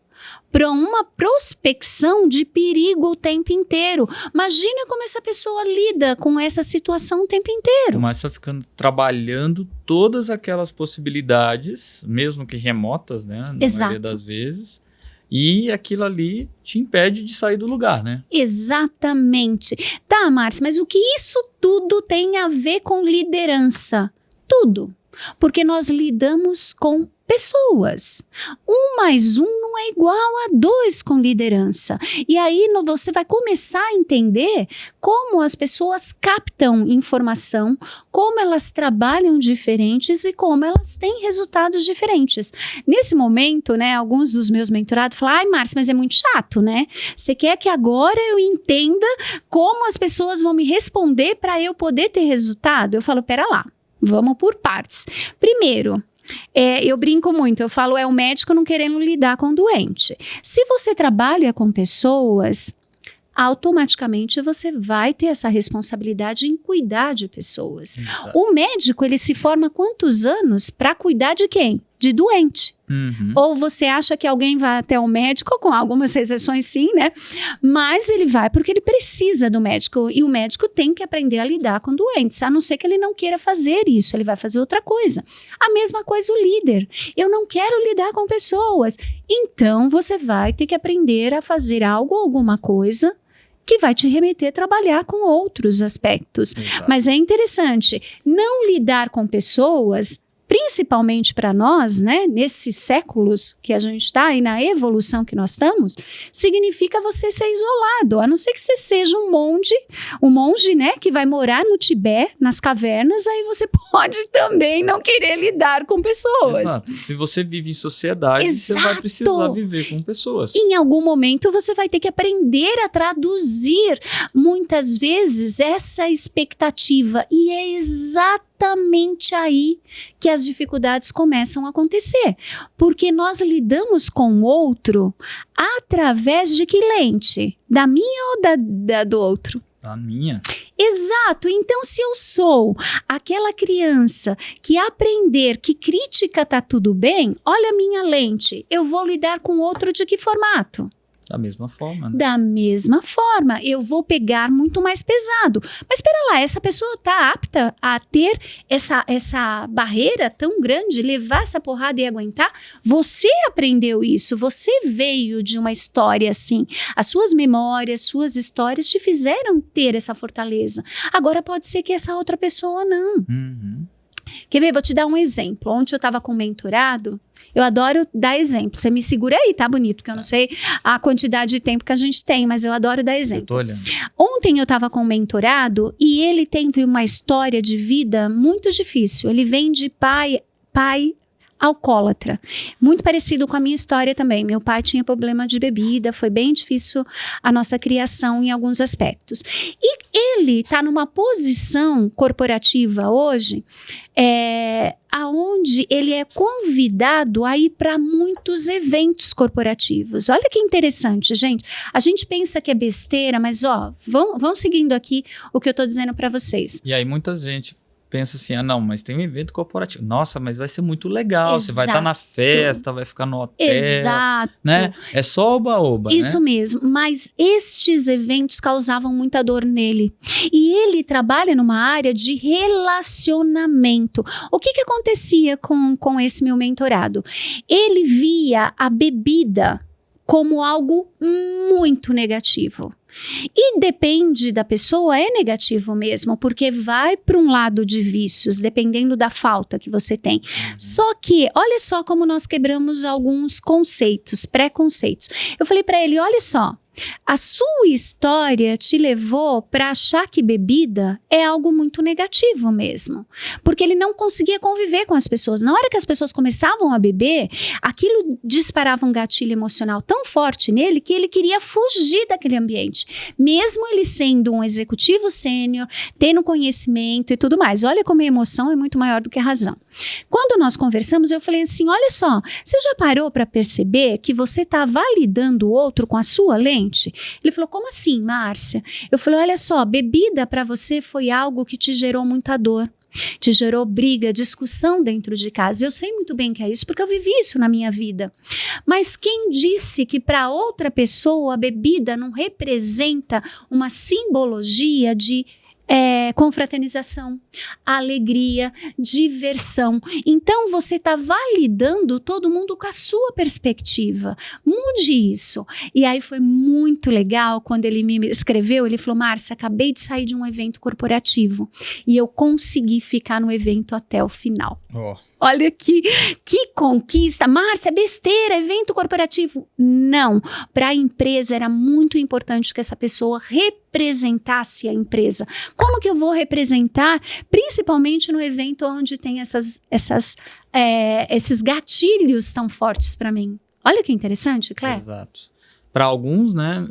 para uma prospecção de perigo o tempo inteiro. Imagina como essa pessoa lida com essa situação o tempo inteiro. Começa ficando trabalhando todas aquelas possibilidades, mesmo que remotas, né? Na maioria das vezes. E aquilo ali te impede de sair do lugar, né? Exatamente. Tá, Márcia, mas o que isso tudo tem a ver com liderança? Tudo. Porque nós lidamos com pessoas. 1 mais 1 não é igual a 2 com liderança. E aí você vai começar a entender como as pessoas captam informação, como elas trabalham diferentes e como elas têm resultados diferentes. Nesse momento, né, alguns dos meus mentorados falam: ai, Márcia, mas é muito chato, né? Você quer que agora eu entenda como as pessoas vão me responder para eu poder ter resultado? Eu falo: pera lá, vamos por partes. Primeiro, eu brinco muito, eu falo, é o médico não querendo lidar com o doente. Se você trabalha com pessoas, automaticamente você vai ter essa responsabilidade em cuidar de pessoas. Exato. O médico, ele se forma quantos anos para cuidar de quem? De doente. Uhum. Ou você acha que alguém vai até o médico, com algumas exceções sim, né? Mas ele vai porque ele precisa do médico. E o médico tem que aprender a lidar com doentes. A não ser que ele não queira fazer isso, ele vai fazer outra coisa. A mesma coisa o líder. Eu não quero lidar com pessoas. Então você vai ter que aprender a fazer algo, alguma coisa que vai te remeter a trabalhar com outros aspectos. Exato. Mas é interessante, não lidar com pessoas, principalmente para nós, né, nesses séculos que a gente está e na evolução que nós estamos, significa você ser isolado, a não ser que você seja um monge, né, que vai morar no Tibete, nas cavernas, aí você pode também não querer lidar com pessoas. Exato. Se você vive em sociedade, você vai precisar viver com pessoas. Em algum momento você vai ter que aprender a traduzir, muitas vezes, essa expectativa, e é exatamente aí que as dificuldades começam a acontecer, porque nós lidamos com o outro através de que lente? Da minha ou do outro? Da minha. Exato, então se eu sou aquela criança que aprender que crítica tá tudo bem, olha a minha lente, eu vou lidar com o outro de que formato? Da mesma forma, né? Da mesma forma, eu vou pegar muito mais pesado. Mas espera lá, essa pessoa está apta a ter essa barreira tão grande, levar essa porrada e aguentar? Você aprendeu isso, você veio de uma história assim. As suas memórias, suas histórias te fizeram ter essa fortaleza. Agora pode ser que essa outra pessoa não. Uhum. Quer ver? Vou te dar um exemplo. Ontem eu estava com um mentorado. Eu adoro dar exemplo. Você me segura aí, tá bonito? Que eu não sei a quantidade de tempo que a gente tem, mas eu adoro dar exemplo. Eu tô olhando. Ontem eu estava com um mentorado e ele teve uma história de vida muito difícil. Ele vem de pai alcoólatra. Muito parecido com a minha história também. Meu pai tinha problema de bebida, foi bem difícil a nossa criação em alguns aspectos. E ele está numa posição corporativa hoje, aonde ele é convidado a ir para muitos eventos corporativos. Olha que interessante, gente. A gente pensa que é besteira, mas vão seguindo aqui o que eu estou dizendo para vocês. E aí muita gente pensa assim, não, mas tem um evento corporativo. Nossa, mas vai ser muito legal. Exato. Você vai estar na festa, vai ficar no hotel. Exato. Né? É só oba-oba, Isso né? mesmo, mas estes eventos causavam muita dor nele. E ele trabalha numa área de relacionamento. O que acontecia com esse meu mentorado? Ele via a bebida como algo muito negativo. E depende da pessoa, é negativo mesmo, porque vai para um lado de vícios, dependendo da falta que você tem. Só que, olha só como nós quebramos alguns conceitos, preconceitos. Eu falei para ele, olha só, a sua história te levou para achar que bebida é algo muito negativo mesmo, porque ele não conseguia conviver com as pessoas. Na hora que as pessoas começavam a beber, aquilo disparava um gatilho emocional tão forte nele que ele queria fugir daquele ambiente, mesmo ele sendo um executivo sênior, tendo conhecimento e tudo mais. Olha como a emoção é muito maior do que a razão. Quando nós conversamos, eu falei assim, olha só, você já parou para perceber que você está validando o outro com a sua lente? independente. Ele falou, como assim, Márcia? Eu falei, olha só, bebida para você foi algo que te gerou muita dor. Te gerou briga, discussão dentro de casa. Eu sei muito bem que é isso, porque eu vivi isso na minha vida. Mas quem disse que para outra pessoa a bebida não representa uma simbologia de confraternização, alegria, diversão? Então você está validando todo mundo com a sua perspectiva. Mude isso. E aí foi muito legal quando ele me escreveu. Ele falou, Márcia, acabei de sair de um evento corporativo e eu consegui ficar no evento até o final. Olha que conquista. Márcia, besteira, evento corporativo. Não, para a empresa era muito importante que essa pessoa representasse a empresa. Como que eu vou representar, principalmente no evento onde tem esses gatilhos tão fortes para mim? Olha que interessante, Clé. Exato. Para alguns, né?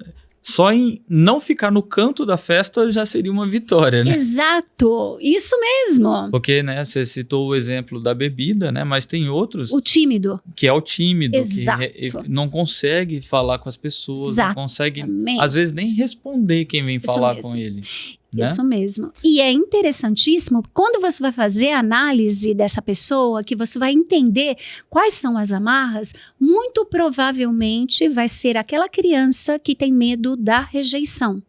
Só em não ficar no canto da festa já seria uma vitória, né? Exato, isso mesmo. Porque, né, você citou o exemplo da bebida, né? Mas tem outros... O tímido. Que é o tímido, Exato. Que não consegue falar com as pessoas, Exatamente. não consegue, às vezes, nem responder quem vem falar com ele. Né? Isso mesmo. E é interessantíssimo, quando você vai fazer a análise dessa pessoa, que você vai entender quais são as amarras, muito provavelmente vai ser aquela criança que tem medo da rejeição.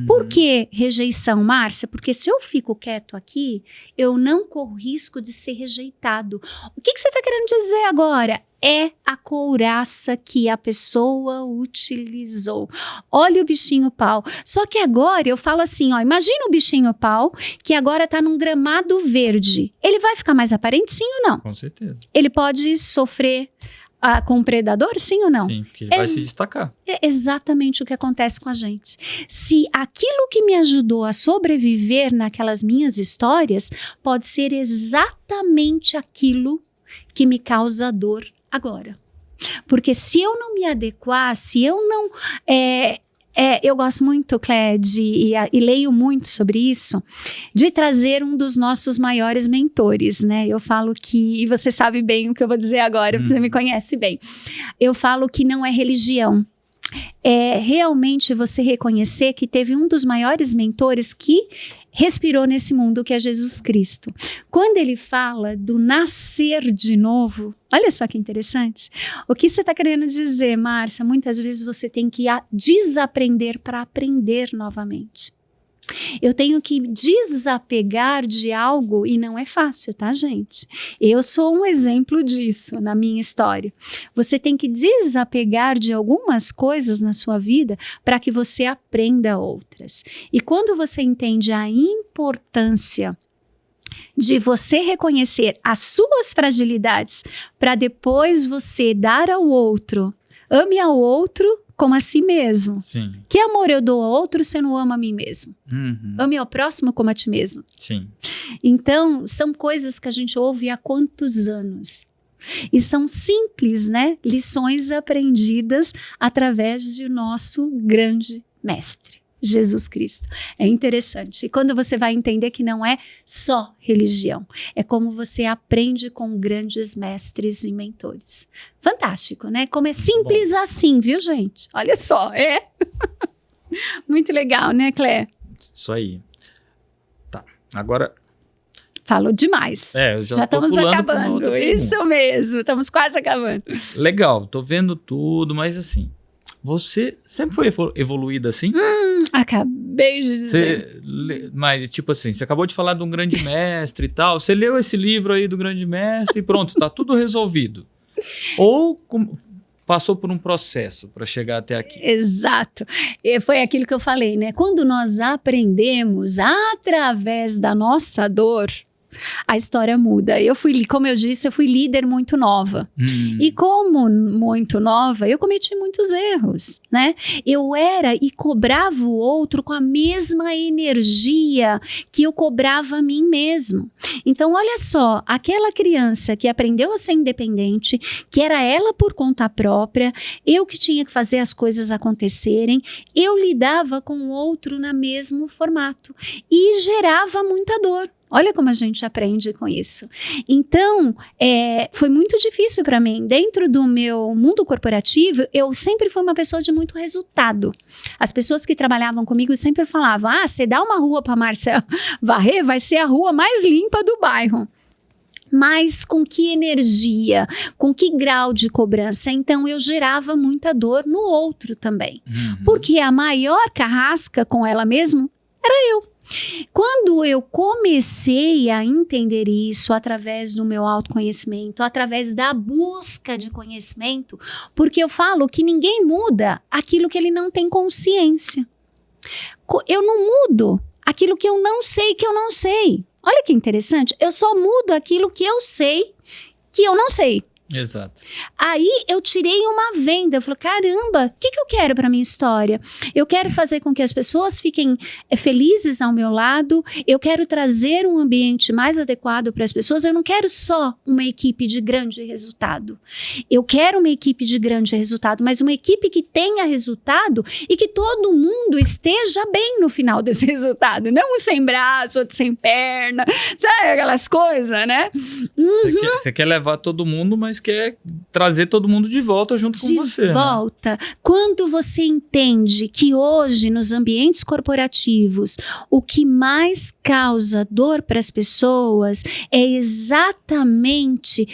Por que rejeição, Márcia? Porque se eu fico quieto aqui, eu não corro risco de ser rejeitado. O que você está querendo dizer agora? É a couraça que a pessoa utilizou. Olha o bichinho pau. Só que agora eu falo assim, ó, imagina o bichinho pau que agora está num gramado verde. Ele vai ficar mais aparente, sim ou não? Com certeza. Ele pode sofrer com um predador, sim ou não? Sim, porque ele vai se destacar. É exatamente o que acontece com a gente. Se aquilo que me ajudou a sobreviver naquelas minhas histórias pode ser exatamente aquilo que me causa dor agora. Porque se eu não me adequar, se eu não... eu gosto muito, Clé, e leio muito sobre isso, de trazer um dos nossos maiores mentores, né? Eu falo que, e você sabe bem o que eu vou dizer agora, você me conhece bem. Eu falo que não é religião. É realmente você reconhecer que teve um dos maiores mentores que respirou nesse mundo, que é Jesus Cristo. Quando ele fala do nascer de novo, olha só que interessante. O que você está querendo dizer, Márcia? Muitas vezes você tem que desaprender para aprender novamente. Eu tenho que desapegar de algo e não é fácil, tá, gente? Eu sou um exemplo disso na minha história. Você tem que desapegar de algumas coisas na sua vida para que você aprenda outras. E quando você entende a importância de você reconhecer as suas fragilidades para depois você dar ao outro, ame ao outro como a si mesmo. Sim. Que amor eu dou ao outro se eu não amo a mim mesmo? Uhum. Ame ao próximo como a ti mesmo. Sim. Então, são coisas que a gente ouve há quantos anos? E são simples, né? Lições aprendidas através de nosso grande mestre, Jesus Cristo. É interessante. E quando você vai entender que não é só religião, é como você aprende com grandes mestres e mentores. Fantástico, né? Como é simples assim, viu, gente? Olha só, muito legal, né, Clé? Isso aí. Tá, agora... Falo demais. Eu já estamos acabando. Isso mesmo, estamos quase acabando. Legal, tô vendo tudo, mas assim... Você sempre foi evoluída assim? Acabei de dizer. Mas, tipo assim, você acabou de falar de um grande mestre e tal. Você leu esse livro aí do grande mestre e pronto, tá tudo resolvido. Ou passou por um processo para chegar até aqui. Exato. E foi aquilo que eu falei, né? Quando nós aprendemos através da nossa dor, a história muda. Como eu disse, eu fui líder muito nova. E como muito nova, eu cometi muitos erros, né? Eu era e cobrava o outro com a mesma energia que eu cobrava a mim mesmo. Então, olha só, aquela criança que aprendeu a ser independente, que era ela por conta própria, eu que tinha que fazer as coisas acontecerem, eu lidava com o outro no mesmo formato e gerava muita dor. Olha como a gente aprende com isso. Então, foi muito difícil para mim. Dentro do meu mundo corporativo, eu sempre fui uma pessoa de muito resultado. As pessoas que trabalhavam comigo sempre falavam, você dá uma rua para Márcia varrer, vai ser a rua mais limpa do bairro. Mas com que energia, com que grau de cobrança? Então, eu gerava muita dor no outro também. Porque a maior carrasca com ela mesma era eu. Quando eu comecei a entender isso através do meu autoconhecimento, através da busca de conhecimento, porque eu falo que ninguém muda aquilo que ele não tem consciência. Eu não mudo aquilo que eu não sei que eu não sei. Olha que interessante, eu só mudo aquilo que eu sei que eu não sei. Exato. Aí eu tirei uma venda, eu falei, caramba, o que eu quero para minha história? Eu quero fazer com que as pessoas fiquem felizes ao meu lado, eu quero trazer um ambiente mais adequado para as pessoas, eu não quero só uma equipe de grande resultado. Eu quero uma equipe de grande resultado, mas uma equipe que tenha resultado e que todo mundo esteja bem no final desse resultado, não um sem braço, outro sem perna, sabe aquelas coisas, né? Você quer levar todo mundo, mas quer trazer todo mundo de volta junto com você. De volta. Né? Quando você entende que hoje, nos ambientes corporativos, o que mais causa dor para as pessoas é exatamente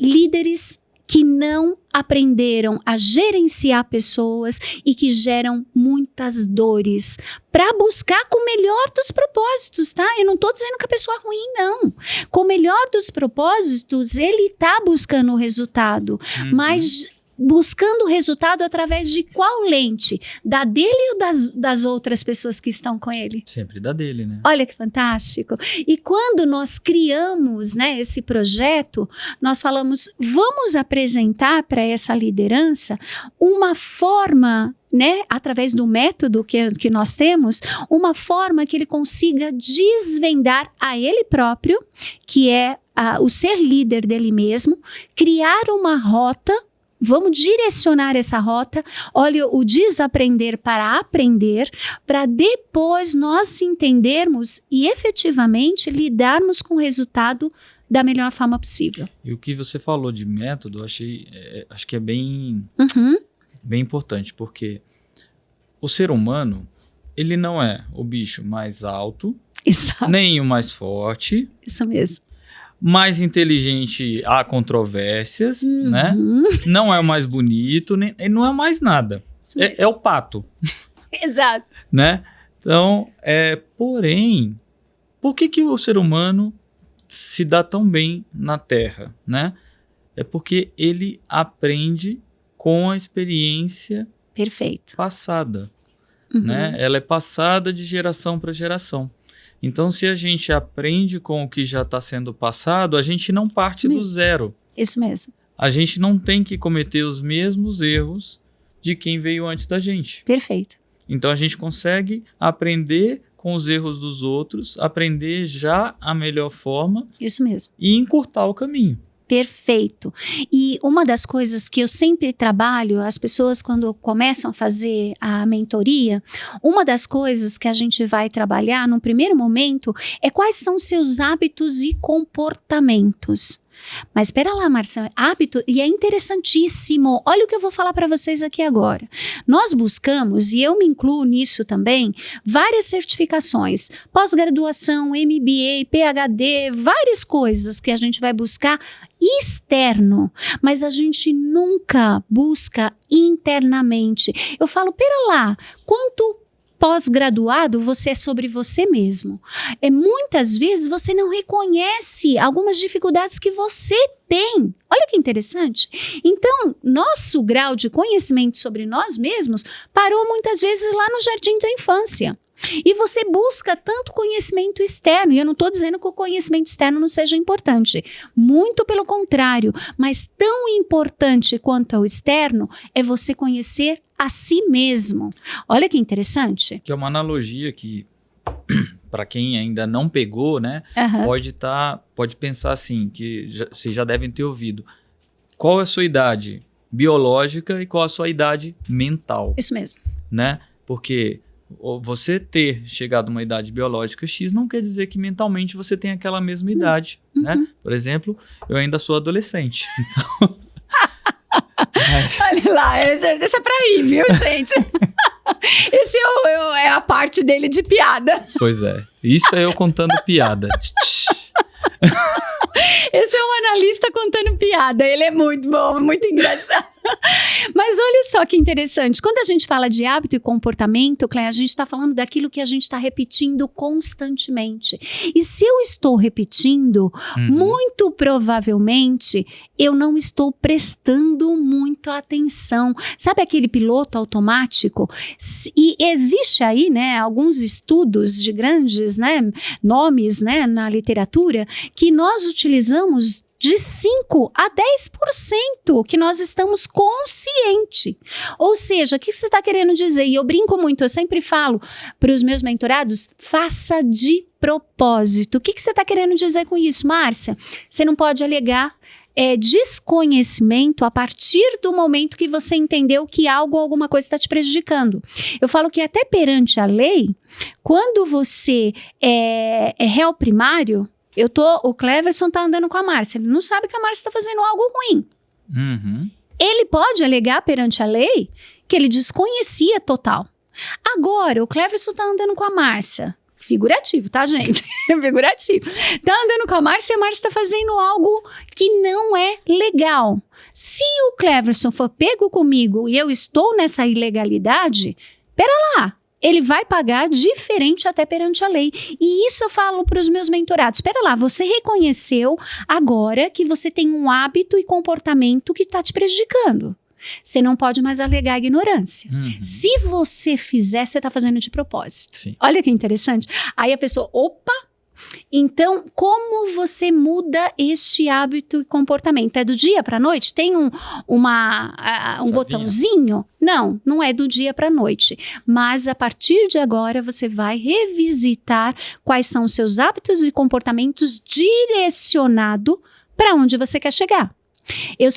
líderes que não aprenderam a gerenciar pessoas e que geram muitas dores para buscar com o melhor dos propósitos, tá? Eu não estou dizendo que a pessoa é ruim, não. Com o melhor dos propósitos, ele está buscando o resultado, mas buscando o resultado através de qual lente? Da dele ou das outras pessoas que estão com ele? Sempre da dele, né? Olha que fantástico. E quando nós criamos, né, esse projeto, nós falamos, vamos apresentar para essa liderança uma forma, né, através do método que nós temos, uma forma que ele consiga desvendar a ele próprio, que é o ser líder dele mesmo, criar uma rota. Vamos direcionar essa rota, olha, o desaprender para aprender, para depois nós entendermos e efetivamente lidarmos com o resultado da melhor forma possível. E o que você falou de método, acho que é bem importante, porque o ser humano, ele não é o bicho mais alto, Exato. Nem o mais forte. Isso mesmo. Mais inteligente, há controvérsias, né? Não é o mais bonito, ele não é mais nada. É o pato. Exato. Né? Então, porém, por que o ser humano se dá tão bem na Terra, né? É porque ele aprende com a experiência passada, né? Ela é passada de geração para geração. Então, se a gente aprende com o que já está sendo passado, a gente não parte do zero. Isso mesmo. A gente não tem que cometer os mesmos erros de quem veio antes da gente. Perfeito. Então, a gente consegue aprender com os erros dos outros, aprender já a melhor forma. Isso mesmo. E encurtar o caminho. Perfeito. E uma das coisas que eu sempre trabalho, as pessoas quando começam a fazer a mentoria, uma das coisas que a gente vai trabalhar no primeiro momento é quais são os seus hábitos e comportamentos. Mas espera lá, Marcia, hábito, e é interessantíssimo. Olha o que eu vou falar para vocês aqui agora. Nós buscamos, e eu me incluo nisso também, várias certificações, pós-graduação, MBA, PhD, várias coisas que a gente vai buscar externo, mas a gente nunca busca internamente. Eu falo, pera lá, quanto pós-graduado, você é sobre você mesmo. Muitas vezes você não reconhece algumas dificuldades que você tem. Olha que interessante. Então, nosso grau de conhecimento sobre nós mesmos parou muitas vezes lá no jardim da infância. E você busca tanto conhecimento externo, e eu não estou dizendo que o conhecimento externo não seja importante, muito pelo contrário, mas tão importante quanto o externo é você conhecer a si mesmo. Olha que interessante. Que é uma analogia que, para quem ainda não pegou, né, pode pensar assim, que vocês já devem ter ouvido. Qual é a sua idade biológica e qual a sua idade mental? Isso mesmo. Né? Porque você ter chegado a uma idade biológica X não quer dizer que mentalmente você tem aquela mesma idade, né? Por exemplo, eu ainda sou adolescente. Então... Olha lá, esse é pra rir, viu, gente? Esse é a parte dele de piada. Pois é, isso é eu contando piada. Esse é um analista contando piada, ele é muito bom, muito engraçado. Mas olha só que interessante, quando a gente fala de hábito e comportamento, Cléia, a gente está falando daquilo que a gente está repetindo constantemente. E se eu estou repetindo, muito provavelmente eu não estou prestando muito atenção. Sabe aquele piloto automático? E existe aí, né, alguns estudos de grandes, né, nomes, né, na literatura, que nós utilizamos de 5 a 10% que nós estamos conscientes. Ou seja, o que você está querendo dizer? E eu brinco muito, eu sempre falo para os meus mentorados, faça de propósito. O que você está querendo dizer com isso, Márcia? Você não pode alegar desconhecimento a partir do momento que você entendeu que algo ou alguma coisa está te prejudicando. Eu falo que até perante a lei, quando você é réu primário, o Cleverson tá andando com a Márcia, ele não sabe que a Márcia tá fazendo algo ruim. Ele pode alegar perante a lei que ele desconhecia total. Agora, o Cleverson tá andando com a Márcia, figurativo, tá, gente? Figurativo. Tá andando com a Márcia e a Márcia tá fazendo algo que não é legal. Se o Cleverson for pego comigo e eu estou nessa ilegalidade, pera lá. Ele vai pagar diferente até perante a lei. E isso eu falo para os meus mentorados. Espera lá, você reconheceu agora que você tem um hábito e comportamento que está te prejudicando. Você não pode mais alegar ignorância. Se você fizer, você está fazendo de propósito. Sim. Olha que interessante. Aí a pessoa, opa! Então, como você muda este hábito e comportamento? É do dia para a noite? Tem um botãozinho? Não é do dia para a noite. Mas a partir de agora, você vai revisitar quais são os seus hábitos e comportamentos direcionado para onde você quer chegar. Eu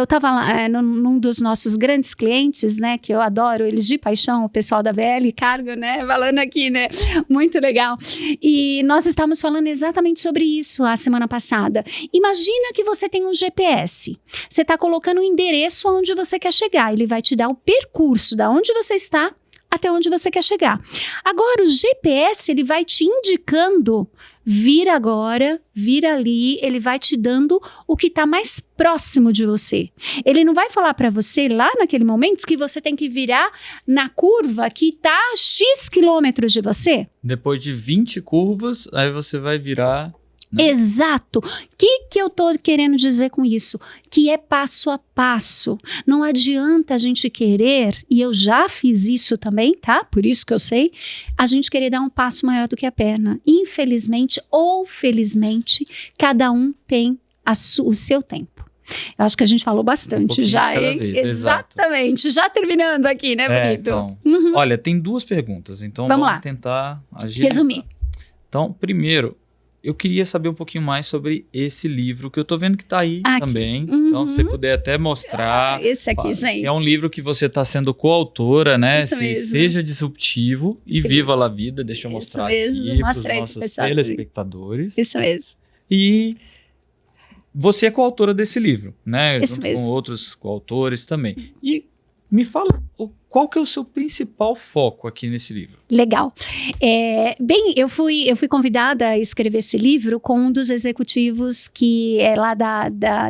estava lá num dos nossos grandes clientes, né, que eu adoro, eles de paixão, o pessoal da VL Cargo, né, falando aqui, né, muito legal. E nós estávamos falando exatamente sobre isso a semana passada. Imagina que você tem um GPS, você está colocando o endereço onde você quer chegar, ele vai te dar o percurso da onde você está até onde você quer chegar. Agora, o GPS, ele vai te indicando, vira agora, vira ali, ele vai te dando o que está mais próximo de você. Ele não vai falar para você, lá naquele momento, que você tem que virar na curva que está a X quilômetros de você. Depois de 20 curvas, aí você vai virar... Né? Exato. O que eu tô querendo dizer com isso? Que é passo a passo. Não adianta a gente querer, e eu já fiz isso também, tá? Por isso que eu sei, a gente querer dar um passo maior do que a perna. Infelizmente ou felizmente, cada um tem o seu tempo. Eu acho que a gente falou bastante já, hein? Exatamente. Já terminando aqui, né, Bonito? Então, olha, tem 2 perguntas, então vamos tentar agilizar. Resumir. Então, primeiro, eu queria saber um pouquinho mais sobre esse livro, que eu tô vendo que tá aí também. Então, se você puder até mostrar. Esse aqui, gente. É um livro que você tá sendo coautora, né? Isso mesmo. Seja disruptivo e viva a vida. Deixa eu mostrar aqui para os nossos telespectadores. Isso mesmo. E você é coautora desse livro, né? Isso junto mesmo. com outros coautores também. E me fala, qual que é o seu principal foco aqui nesse livro? Legal. Bem, eu fui convidada a escrever esse livro com um dos executivos que é lá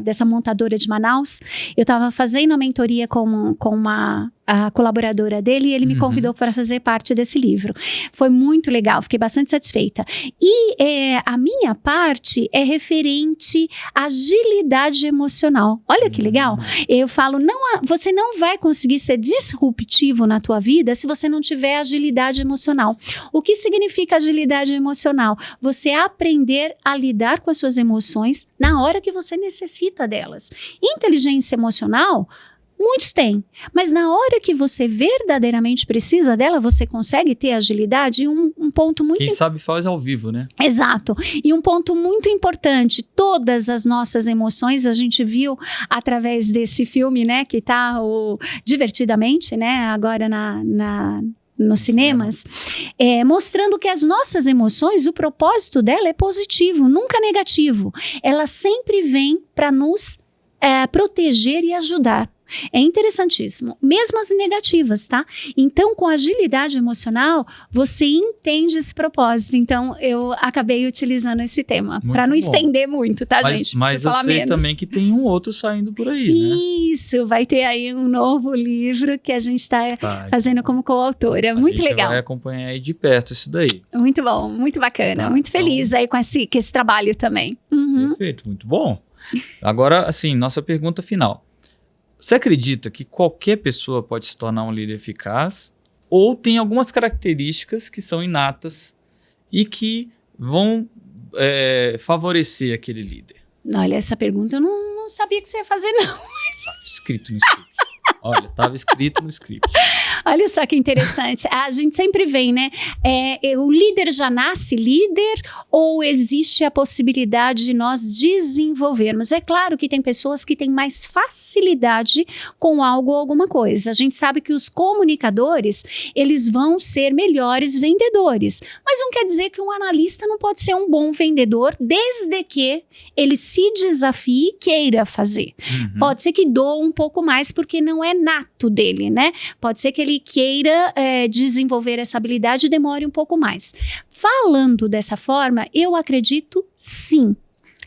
dessa montadora de Manaus. Eu estava fazendo a mentoria com a colaboradora dele e ele me convidou para fazer parte desse livro. Foi muito legal, fiquei bastante satisfeita. E a minha parte é referente à agilidade emocional. Olha que legal. Eu falo, você não vai conseguir ser disruptivo na tua vida se você não tiver agilidade emocional. O que significa agilidade emocional? Você aprender a lidar com as suas emoções na hora que você necessita delas. Inteligência emocional, muitos têm, mas na hora que você verdadeiramente precisa dela, você consegue ter agilidade. E um ponto muito... Quem sabe faz ao vivo, né? Exato. E um ponto muito importante, todas as nossas emoções, a gente viu através desse filme, né, que tá Divertidamente, né, agora na nos cinemas, mostrando que as nossas emoções, o propósito dela é positivo, nunca negativo. Ela sempre vem para nos proteger e ajudar. É interessantíssimo, mesmo as negativas, tá? Então, com agilidade emocional, você entende esse propósito. Então, eu acabei utilizando esse tema, para não estender muito, tá, gente? Mas eu sei também que tem um outro saindo por aí, né? Isso, vai ter aí um novo livro que a gente está fazendo como coautora. Muito legal. A gente vai acompanhar aí de perto isso daí. Muito bom, muito bacana. Muito feliz aí com esse trabalho também. Perfeito, muito bom. Agora, assim, nossa pergunta final. Você acredita que qualquer pessoa pode se tornar um líder eficaz ou tem algumas características que são inatas e que vão favorecer aquele líder? Olha, essa pergunta eu não sabia que você ia fazer, não. Estava escrito no script. Olha, estava escrito no script. Olha só que interessante. A gente sempre vem, né? O líder já nasce líder ou existe a possibilidade de nós desenvolvermos? É claro que tem pessoas que têm mais facilidade com algo ou alguma coisa. A gente sabe que os comunicadores, eles vão ser melhores vendedores. Mas não quer dizer que um analista não pode ser um bom vendedor desde que ele se desafie e queira fazer. Pode ser que doa um pouco mais porque não é nato dele, né? Pode ser que ele queira desenvolver essa habilidade e demore um pouco mais. Falando dessa forma, eu acredito sim,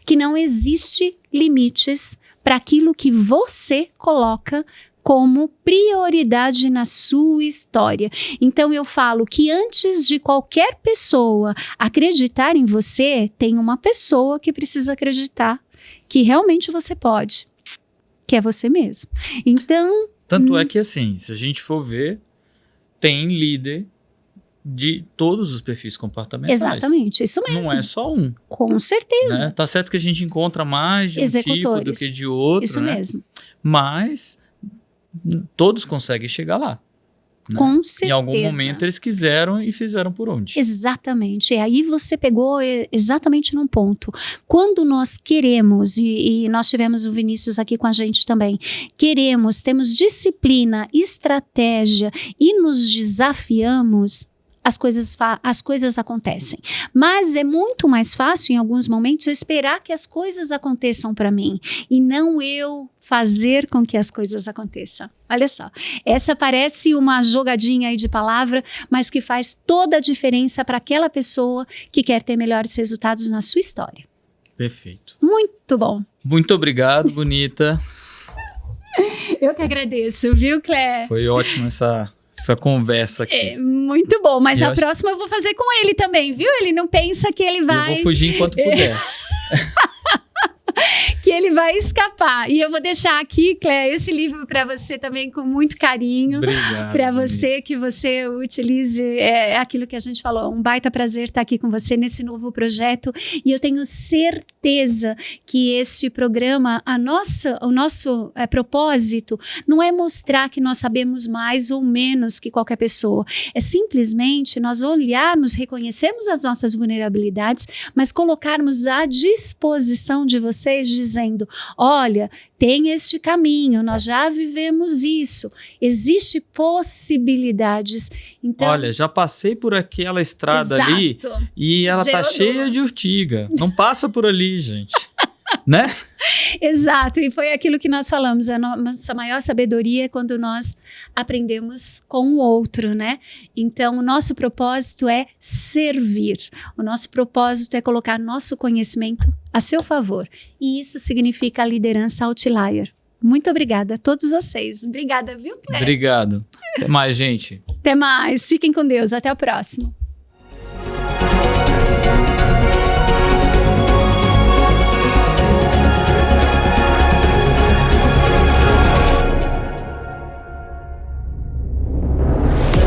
que não existe limites para aquilo que você coloca como prioridade na sua história. Então eu falo que antes de qualquer pessoa acreditar em você, tem uma pessoa que precisa acreditar que realmente você pode, que é você mesmo. Então... Tanto é que assim, se a gente for ver, tem líder de todos os perfis comportamentais. Exatamente, isso mesmo. Não é só um. Com certeza. Né? Tá certo que a gente encontra mais de um tipo do que de outro. Isso mesmo. Mas todos conseguem chegar lá. Né? Com certeza. Em algum momento eles quiseram e fizeram por onde. Exatamente. E aí você pegou exatamente num ponto. Quando nós queremos, e nós tivemos o Vinícius aqui com a gente também, temos disciplina, estratégia e nos desafiamos, as coisas acontecem. Mas é muito mais fácil, em alguns momentos, eu esperar que as coisas aconteçam para mim e não eu fazer com que as coisas aconteçam. Olha só, essa parece uma jogadinha aí de palavra, mas que faz toda a diferença para aquela pessoa que quer ter melhores resultados na sua história. Perfeito. Muito bom. Muito obrigado, bonita. Eu que agradeço, viu, Clé? Foi ótimo essa conversa aqui. Muito bom, mas a próxima eu vou fazer com ele também, viu? Ele não pensa que ele vai... Eu vou fugir enquanto puder. Que ele vai escapar. E eu vou deixar aqui, Clé, esse livro para você também com muito carinho. Obrigado. Para você, que você utilize aquilo que a gente falou. Um baita prazer estar aqui com você nesse novo projeto. E eu tenho certeza que este programa, o nosso propósito, não é mostrar que nós sabemos mais ou menos que qualquer pessoa. É simplesmente nós olharmos, reconhecermos as nossas vulnerabilidades, mas colocarmos à disposição de vocês, dizendo, olha, tem este caminho, nós já vivemos isso, existe possibilidades. Então, olha, já passei por aquela estrada ali e ela tá cheia de urtiga. Não passa por ali, gente. Né? Exato, e foi aquilo que nós falamos, a nossa maior sabedoria é quando nós aprendemos com o outro, né? Então, o nosso propósito é servir, o nosso propósito é colocar nosso conhecimento a seu favor, e isso significa a liderança outlier. Muito obrigada a todos vocês. Obrigada, viu, Clé? Obrigado. Até mais, gente. Até mais. Fiquem com Deus. Até o próximo.